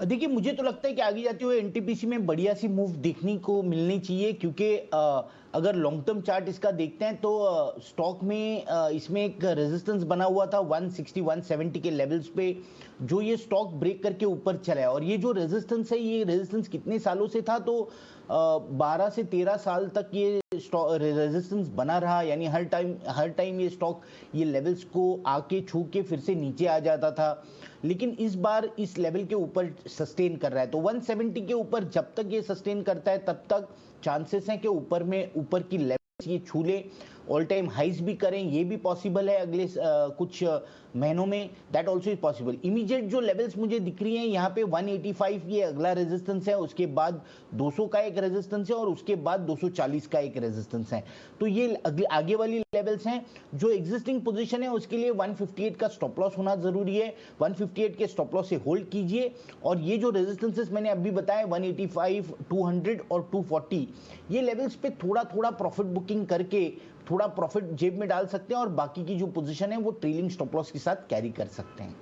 देखिए, मुझे तो लगता है कि आगे जाते हुए NTPC में बढ़िया सी मूव देखने को मिलनी चाहिए, क्योंकि अगर लॉन्ग टर्म चार्ट इसका देखते हैं तो स्टॉक में इसमें एक रेजिस्टेंस बना हुआ था 160 170 के लेवल्स पे, जो ये स्टॉक ब्रेक करके ऊपर चला है। और ये जो रेजिस्टेंस है, ये रेजिस्टेंस कितने सालों से था, तो 12 से 13 साल तक ये रेजिस्टेंस बना रहा, यानी हर टाइम ये स्टॉक ये लेवल्स को आके छू के फिर से नीचे आ जाता था, लेकिन इस बार इस लेवल के ऊपर सस्टेन कर रहा है। तो 170 के ऊपर जब तक ये सस्टेन करता है तब तक चांसेस हैं कि ऊपर की लेवल्स ये छू ले, ऑल टाइम हाइज भी करें, ये भी पॉसिबल है अगले कुछ महीनों में, that also is possible. Immediate जो लेवल्स मुझे दिख रही हैं यहाँ पे 185 ये अगला रेजिस्टेंस है, उसके बाद 200 का एक रेजिस्टेंस है, और उसके बाद 240 का एक रेजिस्टेंस है। तो ये आगे वाली लेवल्स हैं। जो एग्जिस्टिंग पोजीशन है उसके लिए 158 का स्टॉप लॉस होना जरूरी है, 158 के स्टॉप लॉस से होल्ड कीजिए। और ये जो रेजिस्टेंसेस मैंने अभी बताया 185, 200 और 240, ये लेवल्स पे थोड़ा प्रॉफिट बुकिंग करके थोड़ा प्रॉफिट जेब में डाल सकते हैं, और बाकी की जो पोजीशन है वो ट्रेलिंग स्टॉप लॉस के साथ कैरी कर सकते हैं।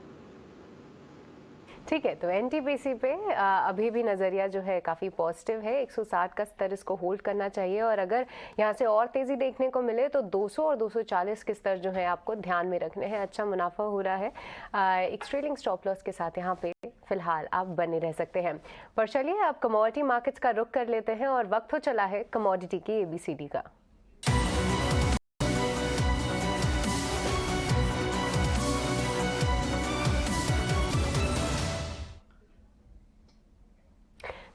ठीक है, तो एनटीपीसी पे अभी भी नज़रिया जो है काफ़ी पॉजिटिव है। 160 का स्तर इसको होल्ड करना चाहिए और अगर यहाँ से और तेज़ी देखने को मिले तो 200 और 240 के स्तर जो है आपको ध्यान में रखने हैं। अच्छा मुनाफा हो रहा है। एक ट्रेलिंग स्टॉप लॉस के साथ यहाँ पे फिलहाल आप बने रह सकते हैं। पर चलिए आप कमोडिटी मार्केट्स का रुख कर लेते हैं और वक्त हो चला है कमोडिटी की ABCD का।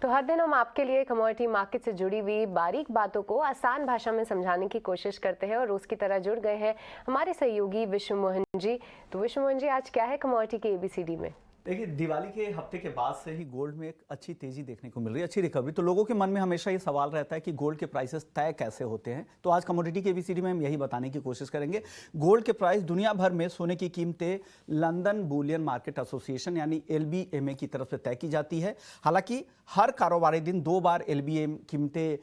तो हर दिन हम आपके लिए कमोडिटी मार्केट से जुड़ी हुई बारीक बातों को आसान भाषा में समझाने की कोशिश करते हैं और रोज की तरह जुड़ गए हैं हमारे सहयोगी विश्व मोहन जी। तो विश्व मोहन जी, आज क्या है कमोडिटी की ABCD में? देखिए, दिवाली के हफ्ते के बाद से ही गोल्ड में एक अच्छी तेजी देखने को मिल रही है, अच्छी रिकवरी। तो लोगों के मन में हमेशा ये सवाल रहता है कि गोल्ड के प्राइसेस तय कैसे होते हैं। तो आज कमोडिटी के ABCD में हम यही बताने की कोशिश करेंगे। गोल्ड के प्राइस दुनिया भर में सोने की कीमतें लंदन बुलियन मार्केट एसोसिएशन यानी LBMA की तरफ से तय की जाती है। हालांकि हर कारोबारी दिन 2 बार LBMA कीमतें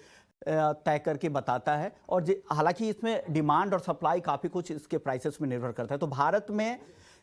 तय करके बताता है और हालांकि इसमें डिमांड और सप्लाई काफ़ी कुछ इसके प्राइसेस में निर्भर करता है। तो भारत में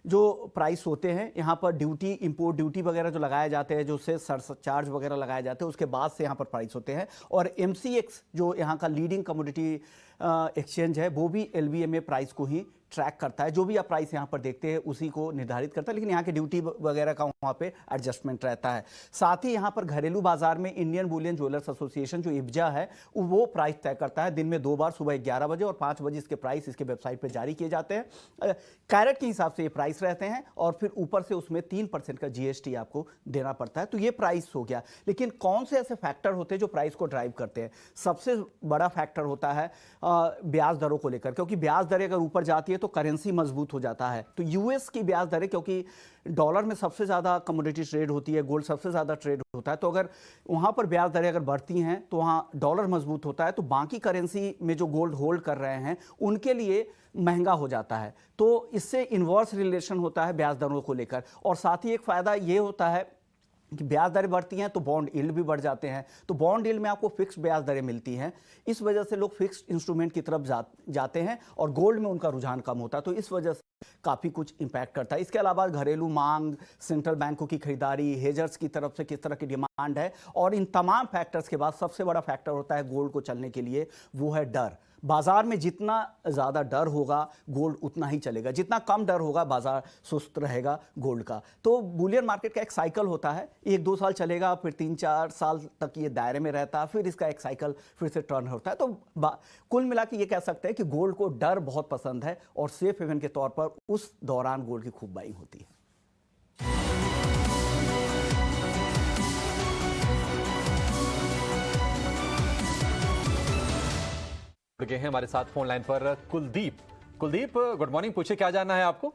जो प्राइस होते हैं यहाँ पर ड्यूटी, इंपोर्ट ड्यूटी वगैरह जो लगाए जाते हैं, जो से सरचार्ज वगैरह लगाए जाते हैं, उसके बाद से यहाँ पर प्राइस होते हैं। और MCX जो यहाँ का लीडिंग कमोडिटी एक्सचेंज है, वो भी LBMA प्राइस को ही ट्रैक करता है। जो भी आप प्राइस यहाँ पर देखते हैं उसी को निर्धारित करता है, लेकिन यहाँ के ड्यूटी वगैरह का वहाँ पे एडजस्टमेंट रहता है। साथ ही यहाँ पर घरेलू बाजार में इंडियन बुलियन ज्वेलर्स एसोसिएशन जो IBJA है वो प्राइस तय करता है। दिन में 2 बार, सुबह 11 बजे और 5 बजे इसके प्राइस इसके वेबसाइट पर जारी किए जाते हैं। कैरेट के हिसाब से ये प्राइस रहते हैं और फिर ऊपर से उसमें 3% का GST आपको देना पड़ता है। तो ये प्राइस हो गया। लेकिन कौन से ऐसे फैक्टर होते हैं जो प्राइस को ड्राइव करते हैं? सबसे बड़ा फैक्टर होता है ब्याज दरों को लेकर, क्योंकि ब्याज दरें अगर ऊपर जाती है तो करेंसी मजबूत हो जाता है। तो US की ब्याज दरें, क्योंकि डॉलर में सबसे ज़्यादा कमोडिटी ट्रेड होती है, गोल्ड सबसे ज़्यादा ट्रेड होता है, तो अगर वहाँ पर ब्याज दरें अगर बढ़ती हैं तो वहाँ डॉलर मजबूत होता है, तो बाकी करेंसी में जो गोल्ड होल्ड कर रहे हैं उनके लिए महंगा हो जाता है। तो इससे इन्वर्स रिलेशन होता है ब्याज दरों को लेकर। और साथ ही एक फ़ायदा ये होता है कि ब्याज दरें बढ़ती हैं तो बॉन्ड यील्ड भी बढ़ जाते हैं। तो बॉन्ड यील्ड में आपको फिक्स्ड ब्याज दरें मिलती हैं, इस वजह से लोग फिक्स्ड इंस्ट्रूमेंट की तरफ जाते हैं और गोल्ड में उनका रुझान कम होता है। तो इस वजह से काफ़ी कुछ इंपैक्ट करता है। इसके अलावा घरेलू मांग, सेंट्रल बैंकों की खरीदारी, हेजर्स की तरफ से किस तरह की डिमांड है, और इन तमाम फैक्टर्स के बाद सबसे बड़ा फैक्टर होता है गोल्ड को चलने के लिए, वो है डर। बाजार में जितना ज़्यादा डर होगा गोल्ड उतना ही चलेगा, जितना कम डर होगा बाजार सुस्त रहेगा गोल्ड का। तो बुलियन मार्केट का एक साइकिल होता है, 1-2 साल चलेगा, फिर 3-4 साल तक ये दायरे में रहता है, फिर इसका एक साइकिल फिर से टर्न होता है। तो कुल मिला के ये कह सकते हैं कि गोल्ड को डर बहुत पसंद है और सेफ हेवन के तौर पर उस दौरान गोल्ड की खूब बाइंग होती है। जुड़ गए हैं हमारे साथ फोन लाइन पर कुलदीप। गुड मॉर्निंग, पूछे क्या जानना है आपको?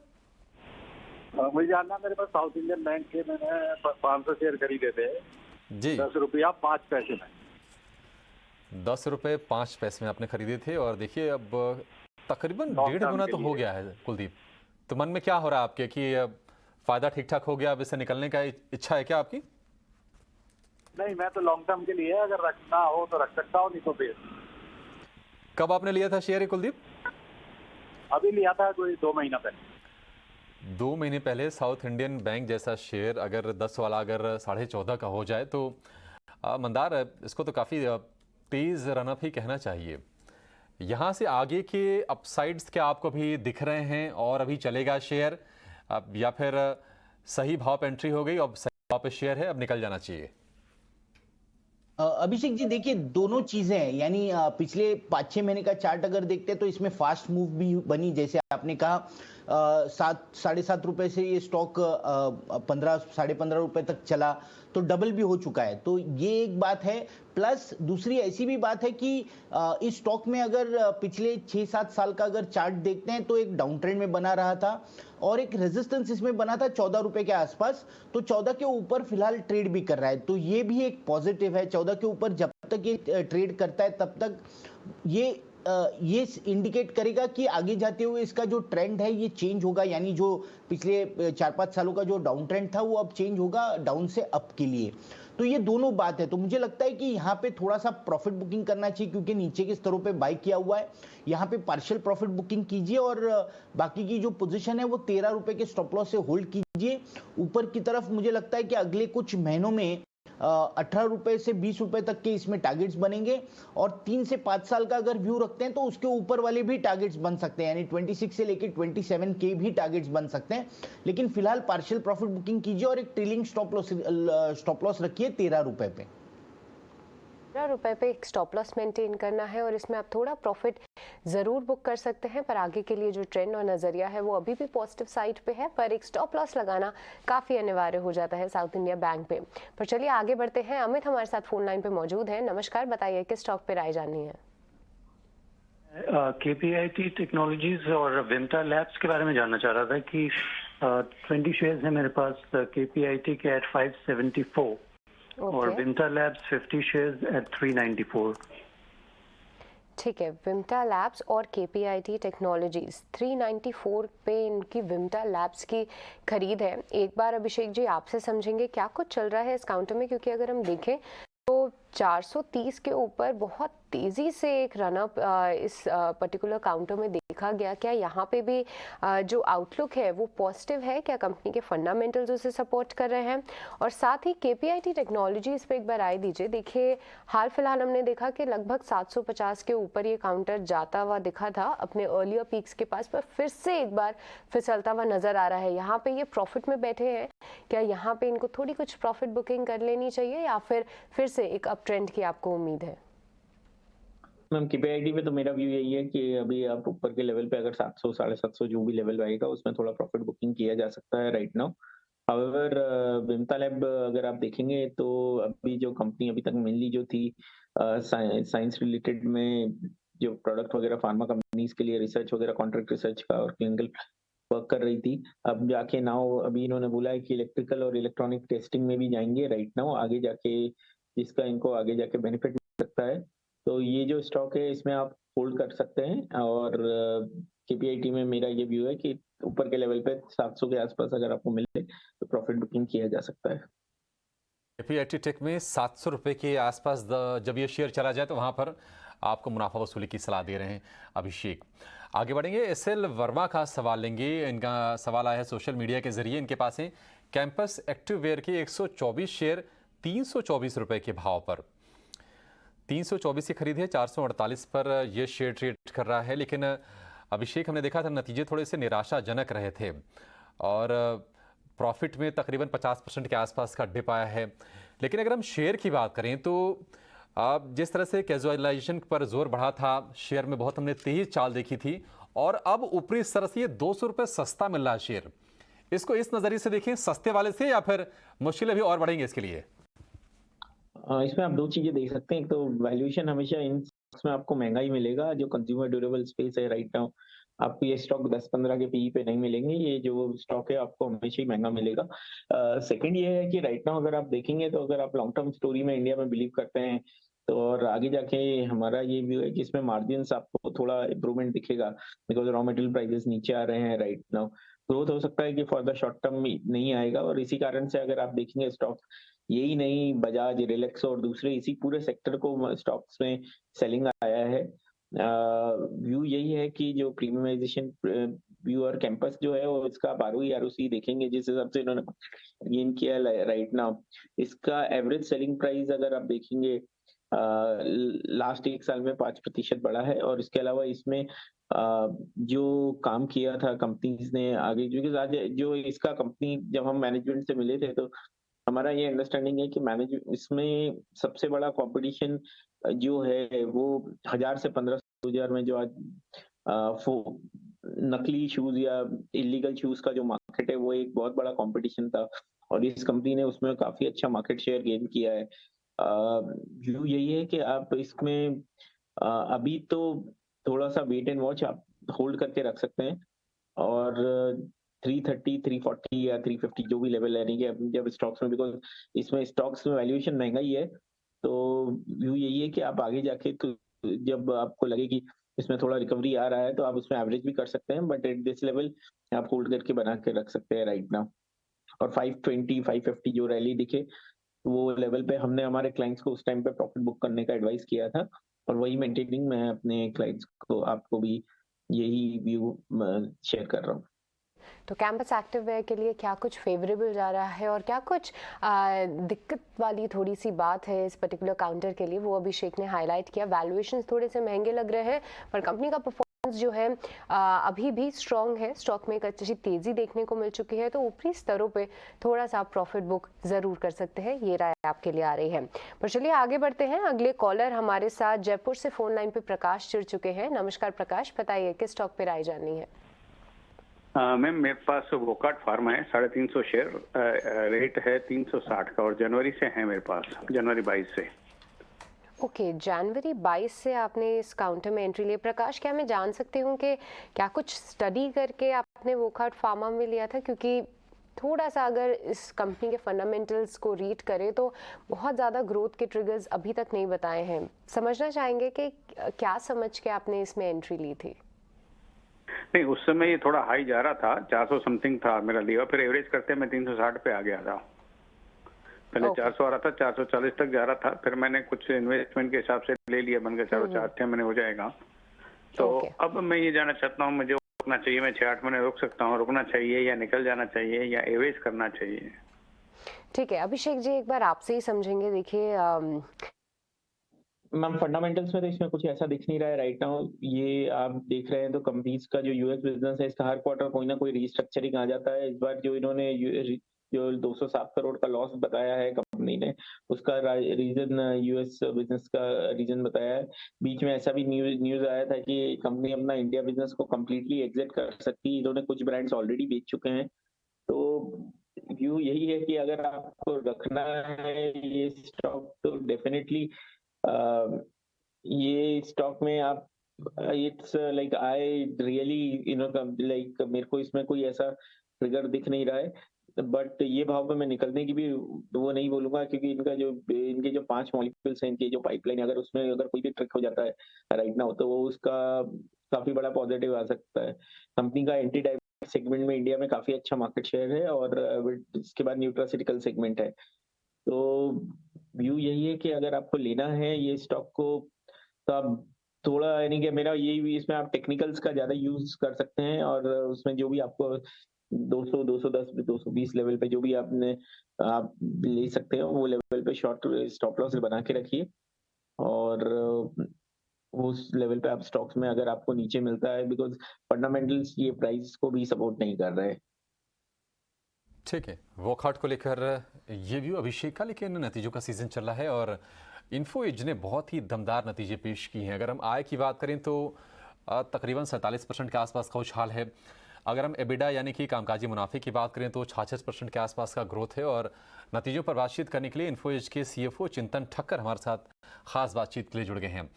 मुझे जानना, मेरे पास साउथ इंडियन बैंक के मैंने 500 शेयर खरीदे थे जी, 10 रुपया 5 पैसे में। 10 रुपये 5 पैसे में आपने खरीदे थे और देखिए अब तकरीबन 1.5 गुना तो हो गया है कुलदीप। तो मन में क्या हो रहा है आपके कि अब फायदा ठीक ठाक हो गया, अब इससे निकलने का इच्छा है क्या आपकी? नहीं, मैं तो लॉन्ग टर्म के लिए, अगर रखना हो तो रख सकता हूँ, नहीं तो फिर। कब आपने लिया था शेयर कुलदीप? अभी लिया था कोई 2 महीना पहले। 2 महीने पहले साउथ इंडियन बैंक जैसा शेयर अगर 10 वाला अगर 14.5 का हो जाए तो मंदार इसको तो काफ़ी तेज़ रनअप ही कहना चाहिए। यहाँ से आगे के अपसाइड्स क्या आपको भी दिख रहे हैं और अभी चलेगा शेयर, या फिर सही भाव पे एंट्री हो गई, अब सही भाव पे शेयर है, अब निकल जाना चाहिए? अभिषेक जी, देखिए दोनों चीजें हैं, यानी पिछले 5-6 महीने का चार्ट अगर देखते हैं तो इसमें फास्ट मूव भी बनी, जैसे आपने कहा 7-7.5 रुपए से ये स्टॉक 15-15.5 रुपए तक चला, तो डबल भी हो चुका है। तो ये एक बात है। प्लस दूसरी ऐसी भी बात है कि इस स्टॉक में अगर पिछले 6-7 साल का अगर चार्ट देखते हैं तो एक डाउन ट्रेंड में बना रहा था और एक रेजिस्टेंस इसमें बना था 14 रुपए के आसपास। तो 14 के ऊपर फिलहाल ट्रेड भी कर रहा है, तो ये भी एक पॉजिटिव है। 14 के ऊपर जब तक ये ट्रेड करता है तब तक ये ये इंडिकेट करेगा कि आगे जाते हुए इसका जो ट्रेंड है ये चेंज होगा, यानी जो पिछले 4-5 सालों का जो डाउन ट्रेंड था वो अब चेंज होगा डाउन से अप के लिए। तो ये दोनों बात है। तो मुझे लगता है कि यहाँ पे थोड़ा सा प्रॉफिट बुकिंग करना चाहिए, क्योंकि नीचे के स्तरों पे बाय किया हुआ है। यहाँ पे पार्शियल प्रॉफिट बुकिंग कीजिए और बाकी की जो पोजीशन है वो 13 रुपए के स्टॉप लॉस से होल्ड कीजिए। ऊपर की तरफ मुझे लगता है कि अगले कुछ महीनों में 18 रुपए से 20 रुपए तक के इसमें टारगेट्स बनेंगे, और 3 से 5 साल का अगर व्यू रखते हैं तो उसके ऊपर वाले भी टारगेट्स बन सकते हैं, यानी 26 से लेके 27 के भी टारगेट्स बन सकते हैं। लेकिन फिलहाल पार्शियल प्रॉफिट बुकिंग कीजिए और एक ट्रेलिंग स्टॉप लॉस रखिए 13 रुपए पे। 13 रुपए पे एक स्टॉप लॉस मेंटेन करना है और इसमें आप थोड़ा प्रॉफिट ज़रूर बुक कर सकते हैं, पर आगे के लिए जो ट्रेंड और नज़रिया है वो अभी भी पॉजिटिव साइड पे है, पर एक स्टॉप लॉस लगाना काफ़ी अनिवार्य हो जाता है साउथ इंडिया बैंक पे। पर चलिए आगे बढ़ते हैं। अमित हमारे साथ फोन लाइन पे मौजूद है। नमस्कार, बताइए किस स्टॉक पे राय जाननी है? KPIT टेक्नोलॉजीज और विमटा लैब्स के बारे में जानना चाह रहा था कि 20 शेयर्स है मेरे पास KPIT के एट 574 और विमटा लैब्स 50 शेयर्स एट 394। ठीक है, विमटा लैब्स और KPIT टेक्नोलॉजीज 394 पे इनकी विमटा लैब्स की खरीद है। एक बार अभिषेक जी आपसे समझेंगे क्या कुछ चल रहा है इस काउंटर में, क्योंकि अगर हम देखें तो 430 के ऊपर बहुत तेज़ी से एक रनअप इस पर्टिकुलर काउंटर में देखा गया। क्या यहाँ पे भी जो आउटलुक है वो पॉजिटिव है? क्या कंपनी के फंडामेंटल्स उसे सपोर्ट कर रहे हैं? और साथ ही KPIT टेक्नोलॉजी इस पर एक बार राय दीजिए। देखिए हाल फिलहाल हमने देखा कि लगभग 750 के ऊपर ये काउंटर जाता हुआ दिखा था अपने अर्लियर पीक्स के पास, पर फिर से एक बार फिसलता हुआ नजर आ रहा है। यहाँ पे ये प्रॉफिट में बैठे हैं, क्या यहाँ पे इनको थोड़ी कुछ प्रॉफिट बुकिंग कर लेनी चाहिए या फिर से एक अप ट्रेंड की आपको उम्मीद है? मैम KPIT पे तो मेरा व्यू यही है कि अभी आप ऊपर के लेवल पे अगर 700 750 जो भी लेवल आएगा उसमें थोड़ा प्रॉफिट बुकिंग किया जा सकता है राइट नाउ। हाउएवर विमटा लैब अगर आप देखेंगे तो अभी जो कंपनी अभी तक मेनली जो थी साइंस रिलेटेड में जो प्रोडक्ट वगैरह फार्मा कंपनीज के लिए रिसर्च वगैरह कॉन्ट्रैक्ट रिसर्च का और क्लिनिकल वर्क कर रही थी, अब जाके नाउ अभी इन्होंने बोला है कि इलेक्ट्रिकल और इलेक्ट्रॉनिक टेस्टिंग में भी जाएंगे राइट नाउ आगे जाके, जिसका इनको आगे जाके बेनिफिट मिल सकता है। तो ये जो स्टॉक है इसमें आप होल्ड कर सकते हैं और KPIT में मेरा ये व्यू है कि ऊपर के लेवल पे 700 के आसपास अगर आपको मिले तो प्रॉफिट बुकिंग किया जा सकता है। KPIT टेक में 700 रुपए के आसपास जब ये शेयर चला जाए तो वहां पर आपको मुनाफा वसूली की सलाह दे रहे हैं अभिषेक। आगे बढ़ेंगे, SL वर्मा का सवाल लेंगे। इनका सवाल आया है सोशल मीडिया के जरिए। इनके पास है कैंपस एक्टिव वेयर के 124 शेयर 324 रुपए के भाव पर, 324 की खरीद है, 448 पर यह शेयर ट्रेड कर रहा है। लेकिन अभिषेक हमने देखा था नतीजे थोड़े से निराशाजनक रहे थे और प्रॉफिट में तकरीबन 50% के आसपास का डिप आया है। लेकिन अगर हम शेयर की बात करें तो अब जिस तरह से कैजुअलाइजेशन पर जोर बढ़ा था, शेयर में बहुत हमने तेज चाल देखी थी और अब ऊपरी स्तर से ये 200 रुपये सस्ता मिल रहा है शेयर। इसको इस नज़रिए से देखें, सस्ते वाले से, या फिर मुश्किलें भी और बढ़ेंगे इसके लिए? इसमें आप दो चीजें देख सकते हैं। एक तो वैल्यूएशन हमेशा इन स्टॉक्स में आपको महंगा ही मिलेगा। जो कंज्यूमर ड्यूरेबल स्पेस है राइट नाउ, आपको ये स्टॉक 10-15 के पीई पे नहीं मिलेंगे। ये जो स्टॉक है आपको हमेशा ही महंगा मिलेगा। सेकंड ये है कि राइट नाउ अगर आप देखेंगे तो अगर आप लॉन्ग टर्म स्टोरी में इंडिया में बिलीव करते हैं तो और आगे जाके हमारा ये व्यू है कि इसमें मार्जिन्स आपको थोड़ा इंप्रूवमेंट दिखेगा, बिकॉज रॉ मटेरियल प्राइसेस नीचे आ रहे हैं राइट नाउ। ग्रोथ हो सकता है कि फॉर द शॉर्ट टर्म नहीं आएगा और इसी कारण से अगर आप देखेंगे स्टॉक, यही नहीं बजाज, रिलैक्सो और दूसरे इसी पूरे सेक्टर को स्टॉक्स में सेलिंग आया है। व्यू यही है कि जो प्रीमियमाइजेशन व्यू और कैंपस जो है वो इसका ROE ROC देखेंगे जिस हिसाब से इन्होंने गेन किया राइट नाउ। इसका एवरेज सेलिंग प्राइस अगर आप देखेंगे लास्ट एक साल में 5% बढ़ा है और इसके अलावा इसमें जो काम किया था कंपनीज ने आगे, क्योंकि आज जो इसका कंपनी जब हम मैनेजमेंट से मिले थे तो हमारा ये अंडरस्टैंडिंग है कि इसमें सबसे बड़ा कंपटीशन जो है वो 1000 से 1500 में जो आज नकली शूज या इलीगल शूज का जो मार्केट है वो एक बहुत बड़ा कंपटीशन था और इस कंपनी ने उसमें काफी अच्छा मार्केट शेयर गेन किया है। व्यू यही है कि आप इसमें अभी तो थोड़ा सा वेट एंड वॉच आप होल्ड करके रख सकते हैं और 330, 340 या 350 जो भी लेवल है जब स्टॉक्स में, बिकॉज इसमें स्टॉक्स में वैल्यूएशन महंगा ही है, तो व्यू यही है कि आप आगे जाके तो जब आपको लगे कि इसमें थोड़ा रिकवरी आ रहा है तो आप उसमें एवरेज भी कर सकते हैं, बट एट दिस लेवल आप होल्ड करके बना के रख सकते हैं राइट नाउ। और 520 550 जो रैली दिखे वो लेवल पे हमने हमारे क्लाइंट्स को उस टाइम पे प्रॉफिट बुक करने का एडवाइस किया था, और वही मेंटेनिंग मैं अपने क्लाइंट्स को, आपको भी यही व्यू शेयर कर रहा हूँ। तो कैंपस एक्टिव वेयर के लिए क्या कुछ फेवरेबल जा रहा है और क्या कुछ दिक्कत वाली थोड़ी सी बात है इस पर्टिकुलर काउंटर के लिए, वो अभिषेक ने हाईलाइट किया। वैल्यूएशंस थोड़े से महंगे लग रहे हैं पर कंपनी का परफॉर्मेंस जो है अभी भी स्ट्रॉन्ग है, स्टॉक में एक अच्छी तेजी देखने को मिल चुकी है, तो ऊपरी स्तरों पे थोड़ा सा प्रॉफिट बुक जरूर कर सकते हैं, ये राय आपके लिए आ रही है। पर चलिए आगे बढ़ते हैं, अगले कॉलर हमारे साथ जयपुर से फोन लाइन पे प्रकाश जुड़ चुके हैं। नमस्कार प्रकाश, बताइए किस स्टॉक पे राय जाननी है? मैम मेरे पास वोकार्ट फार्मा है 350 शेयर, रेट है 360 का और जनवरी से है मेरे पास, जनवरी 22 से। ओके, जनवरी 22 से आपने इस काउंटर में एंट्री ली। प्रकाश, क्या मैं जान सकती हूँ कि क्या कुछ स्टडी करके आपने वोकार्ट फार्मा में लिया था? क्योंकि थोड़ा सा अगर इस कंपनी के फंडामेंटल्स को रीड करें तो बहुत ज़्यादा ग्रोथ के ट्रिगर्स अभी तक नहीं बताए हैं। समझना चाहेंगे कि क्या समझ के आपने इसमें एंट्री ली थी? नहीं, उस समय ये थोड़ा हाई जा रहा था, 400 समथिंग था मेरा लिया, फिर एवरेज करते मैं 360 पे आ गया था। पहले 400 आ रहा था, 440 तक जा रहा था, फिर मैंने कुछ इन्वेस्टमेंट के हिसाब से ले लिया, बन गया 404 मैंने हो जाएगा। तो अब मैं ये जानना चाहता हूँ, मुझे रुकना चाहिए, मैं 6-8 महीने रुक सकता हूँ, रुकना चाहिए या निकल जाना चाहिए या एवरेज करना चाहिए? ठीक है अभिषेक जी, एक बार आपसे ही समझेंगे। देखिए मैम फंडामेंटल्स में तो इसमें कुछ ऐसा दिख नहीं रहा है राइट नाउ। ये आप देख रहे हैं तो कंपनीज का जो यूएस बिजनेस है इसका हर क्वार्टर कोई ना कोई रीस्ट्रक्चरिंग आ जाता है। इस बार जो इन्होंने जो 207 करोड़ का लॉस बताया है कंपनी ने, उसका रीजन यूएस बिजनेस का रीजन बताया है। बीच में ऐसा भी न्यूज आया था कि कंपनी अपना इंडिया बिजनेस को कम्प्लीटली एग्जिट कर सकती है, इन्होंने कुछ ब्रांड्स ऑलरेडी बेच चुके हैं। तो व्यू यही है कि अगर आपको रखना है ये स्टॉक तो डेफिनेटली ये स्टॉक में आप, it's like I really like मेरे को इसमें कोई ऐसा ट्रिगर दिख नहीं रहा है, बट ये भाव में मैं निकलने की भी वो नहीं बोलूंगा, क्योंकि इनके जो 5 मॉलिक्यूल्स हैं, इनकी जो पाइपलाइन, अगर उसमें अगर कोई भी ट्रिक हो जाता है राइट नाउ तो वो उसका काफी बड़ा पॉजिटिव आ सकता है। कंपनी का एंटी डायबिटिक सेगमेंट में इंडिया में काफी अच्छा मार्केट शेयर है, और इसके बाद न्यूट्रास्यूटिकल सेगमेंट है। तो व्यू यही है कि अगर आपको लेना है ये स्टॉक को तो आप थोड़ा, यानी कि मेरा यही, इसमें आप टेक्निकल्स का ज्यादा यूज कर सकते हैं, और उसमें जो भी आपको 200 210 220 लेवल पे जो भी आप ले सकते हो वो लेवल पे शॉर्ट स्टॉप लॉस बना के रखिए, और उस लेवल पे आप स्टॉक्स में अगर आपको नीचे मिलता है, बिकॉज फंडामेंटल्स ये प्राइस को भी सपोर्ट नहीं कर रहे हैं। ठीक है, वोकार्ट को लेकर ये व्यू अभिषेक का, लेकिन नतीजों का सीजन चल रहा है और इन्फो एज ने बहुत ही दमदार नतीजे पेश किए हैं। अगर हम आय की बात करें तो तकरीबन 47% के आसपास का उछाल है। अगर हम एबिडा यानी कि कामकाजी मुनाफे की बात करें तो 66% के आसपास का ग्रोथ है। और नतीजों पर बातचीत करने के लिए इन्फो एज के CFO चिंतन ठक्कर हमारे साथ खास बातचीत के लिए जुड़ गए हैं।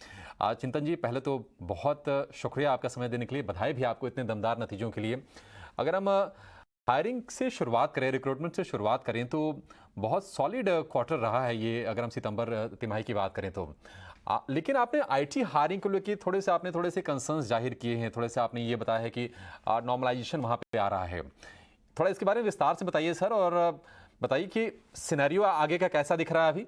चिंतन जी, पहले तो बहुत शुक्रिया आपका समय देने के लिए, बधाई भी आपको इतने दमदार नतीजों के लिए। अगर हम हायरिंग से शुरुआत करें, रिक्रूटमेंट से शुरुआत करें तो बहुत सॉलिड क्वार्टर रहा है ये, अगर हम सितंबर तिमाही की बात करें तो। लेकिन आपने आईटी हायरिंग को लेकर थोड़े से कंसर्न्स जाहिर किए हैं, थोड़े से आपने ये बताया है कि नॉर्मलाइजेशन वहाँ पे आ रहा है। थोड़ा इसके बारे में विस्तार से बताइए सर, और बताइए कि सिनेरियो आगे का कैसा दिख रहा है अभी।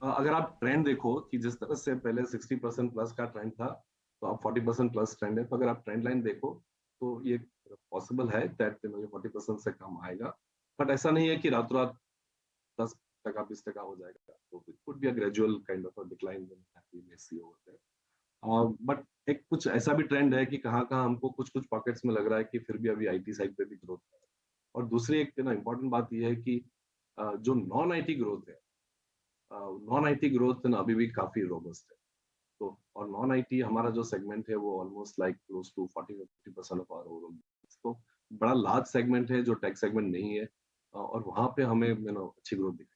अगर आप ट्रेंड देखो कि जिस तरह से पहले 60% प्लस का ट्रेंड था तो अब 40% प्लस ट्रेंड है, तो अगर आप ट्रेंड लाइन देखो तो ये पॉसिबल है दैट 40% से कम आएगा, बट ऐसा नहीं है कि रातों रात 10% 20% हो जाएगा। तो it could be a gradual kind of a decline we may see over there. But एक कुछ ऐसा भी ट्रेंड है कि कहाँ हमको कुछ पॉकेट्स में लग रहा है कि फिर भी अभी आईटी साइड पे भी ग्रोथ है। और दूसरी एक इम्पोर्टेंट बात यह है कि जो नॉन आईटी ग्रोथ है, नॉन आईटी ग्रोथ अभी भी काफी रोबस्ट है। तो और नॉन आईटी हमारा जो सेगमेंट है वो almost like close to 40-50% of our overall. तो बड़ा लार्ज सेगमेंट है जो टेक सेगमेंट नहीं है, और वहां पे हमें अच्छी ग्रोथ दिख।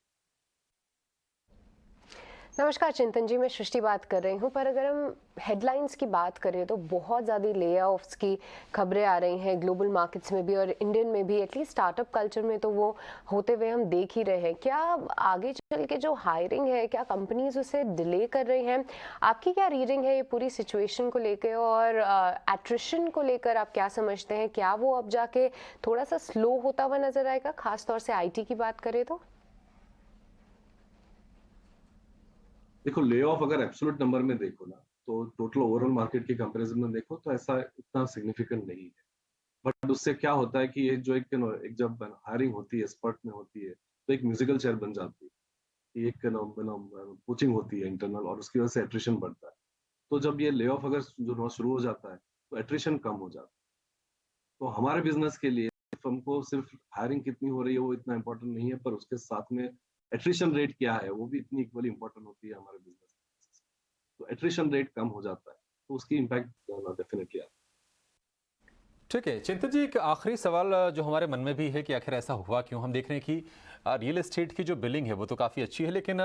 नमस्कार चिंतन जी, मैं सृष्टि बात कर रही हूँ। पर अगर हम हेडलाइंस की बात करें तो बहुत ज़्यादा ले ऑफ्स की खबरें आ रही हैं ग्लोबल मार्केट्स में भी और इंडियन में भी, एटलीस्ट स्टार्टअप कल्चर में तो वो होते हुए हम देख ही रहे हैं। क्या आगे चल के जो हायरिंग है, क्या कंपनीज उसे डिले कर रही हैं? आपकी क्या रीडिंग है ये पूरी सिचुएशन को लेकर, और एट्रिशन को लेकर आप क्या समझते हैं? क्या वो अब जाके थोड़ा सा स्लो होता हुआ नजर आएगा, खासतौर से IT की बात करें तो? देखो, ले ऑफ अगर एब्सोल्यूट नंबर में देखो ना, तो टोटल ओवरऑल मार्केट के कंपैरिजन में देखो तो ऐसा इतना सिग्निफिकेंट नहीं है। बट उससे क्या होता है कि ये जो एक जब हायरिंग होती है, स्पर्ट में होती है, तो एक म्यूजिकल चेयर बन जाती है। एक कोचिंग होती है इंटरनल, और उसकी वजह से एट्रिशन बढ़ता है। तो जब ये ले ऑफ अगर जो शुरू हो जाता है तो एट्रिशन कम हो जाता है। तो हमारे बिजनेस के लिए हमको सिर्फ हायरिंग कितनी हो रही है वो इतना इंपॉर्टेंट नहीं है, पर उसके साथ में एट्रिशन रेट क्या है वो भी इतनी इक्वली इंपॉर्टेंट होती है हमारे बिजनेस में। तो एट्रिशन रेट कम हो जाता है तो उसकी इम्पैक्ट डेफिनेटली आता है। ठीक है चिंतन जी, एक आखिरी सवाल जो हमारे मन में भी है कि आखिर ऐसा हुआ क्यों। हम देख रहे हैं कि रियल एस्टेट की जो बिलिंग है वो तो काफ़ी अच्छी है, लेकिन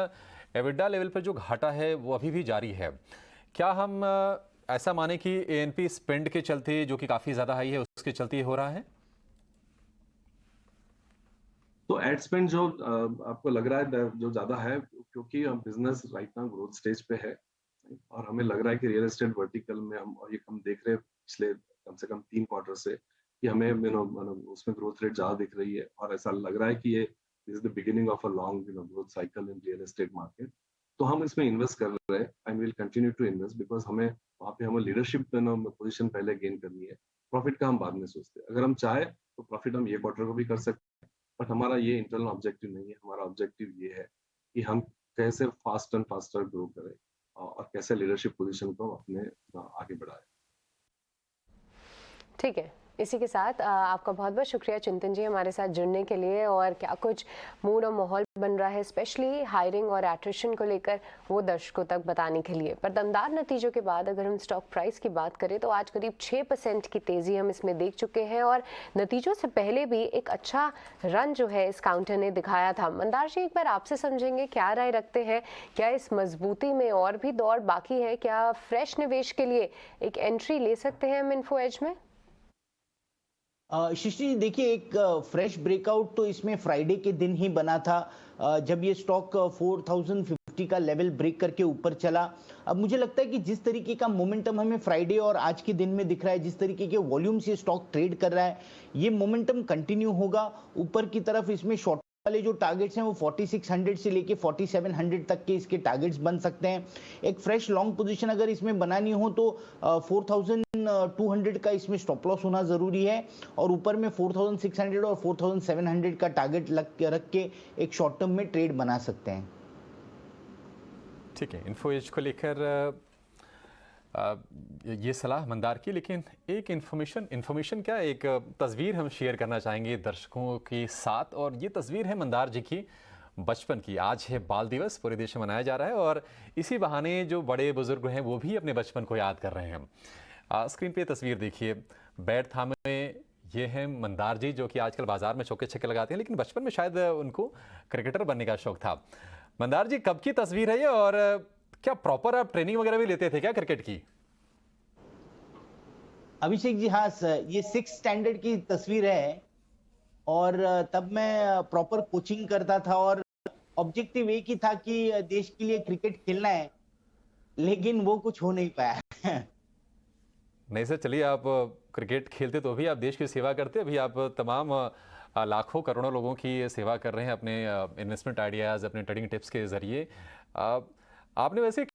एबिडा लेवल पर जो घाटा है वो अभी भी जारी है। क्या हम ऐसा माने कि ANP स्पेंड के चलते, जो कि काफ़ी ज़्यादा हाई है, उसके चलते हो रहा है? तो एड स्पेंड जो आपको लग रहा है जो ज्यादा है, क्योंकि business right now growth stage पे है, और हमें लग रहा है कि रियल एस्टेट वर्टिकल में हम देख रहे हैं पिछले कम से कम 3 क्वार्टर से कि हमें उसमें ग्रोथ रेट ज्यादा दिख रही है, और ऐसा लग रहा है कि ये is the beginning of a long growth cycle in real estate market. तो हम इसमें इन्वेस्ट कर रहे हैं and will continue to invest, because वहाँ पे हमें लीडरशिप पोजीशन पहले गेन करनी है। प्रॉफिट का हम बाद में सोचते हैं। अगर हम चाहे तो प्रॉफिट हम ये क्वार्टर को भी कर सकते हैं, बट हमारा ये इंटरनल ऑब्जेक्टिव नहीं है। हमारा ऑब्जेक्टिव ये है कि हम कैसे फास्ट एंड फास्टर ग्रो करें और कैसे लीडरशिप पोजीशन को अपने आगे बढ़ाएं। ठीक है, इसी के साथ आपका बहुत बहुत शुक्रिया चिंतन जी हमारे साथ जुड़ने के लिए, और क्या कुछ मूड और माहौल बन रहा है स्पेशली हायरिंग और एट्रिशन को लेकर वो दर्शकों तक बताने के लिए। पर दमदार नतीजों के बाद अगर हम स्टॉक प्राइस की बात करें तो आज करीब 6% की तेज़ी हम इसमें देख चुके हैं, और नतीजों से पहले भी एक अच्छा रन जो है इस काउंटर ने दिखाया था। मंदार जी, एक बार आपसे समझेंगे, क्या राय रखते हैं, क्या इस मजबूती में और भी दौड़ बाकी है? क्या फ्रेश निवेश के लिए एक एंट्री ले सकते हैं हम इन्फो एज में? सृष्टि जी, देखिए, एक फ्रेश ब्रेकआउट तो इसमें फ्राइडे के दिन ही बना था, जब ये स्टॉक 4050 का लेवल ब्रेक करके ऊपर चला। अब मुझे लगता है कि जिस तरीके का मोमेंटम हमें फ्राइडे और आज के दिन में दिख रहा है, जिस तरीके के वॉल्यूम से स्टॉक ट्रेड कर रहा है, ये मोमेंटम कंटिन्यू होगा ऊपर की तरफ। इसमें शॉर्ट वाले जो टारगेट्स हैं वो 4600 से लेके 4700 तक के इसके टारगेट्स बन सकते हैं। एक फ्रेश लॉन्ग पोजीशन अगर इसमें बनानी हो तो 4200 का इसमें स्टॉप लॉस होना जरूरी है, और ऊपर में 4600 और 4700 का टारगेट रख के एक शॉर्ट टर्म में ट्रेड बना सकते हैं। ठीक है, इन्फो एज को लेकर ये सलाह मंदार की, लेकिन एक इन्फॉर्मेशन क्या, एक तस्वीर हम शेयर करना चाहेंगे दर्शकों के साथ, और ये तस्वीर है मंदार जी की बचपन की। आज है बाल दिवस, पूरे देश में मनाया जा रहा है, और इसी बहाने जो बड़े बुजुर्ग हैं वो भी अपने बचपन को याद कर रहे हैं। स्क्रीन पे तस्वीर देखिए, बैट थामे ये हैं मंदार जी, जो कि आजकल बाजार में चौके छक्के लगाते हैं, लेकिन बचपन में शायद उनको क्रिकेटर बनने का शौक था। मंदार जी, कब की तस्वीर है ये, और क्या प्रॉपर आप ट्रेनिंग वगैरह भी लेते थे क्या क्रिकेट की? अभिषेक जी, हाँ सर, ये 6th स्टैंडर्ड की तस्वीर है, और तब मैं प्रॉपर कोचिंग करता था, और ऑब्जेक्टिव एक ही था कि देश के लिए क्रिकेट खेलना है, लेकिन वो कुछ हो नहीं पाया। नहीं सर, चलिए, आप क्रिकेट खेलते तो भी आप देश की सेवा करते, अभी आप तमाम लाखों करोड़ों लोगों की सेवा कर रहे हैं अपने इन्वेस्टमेंट आइडियाज़, अपने ट्रेडिंग टिप्स के जरिए। आपने वैसे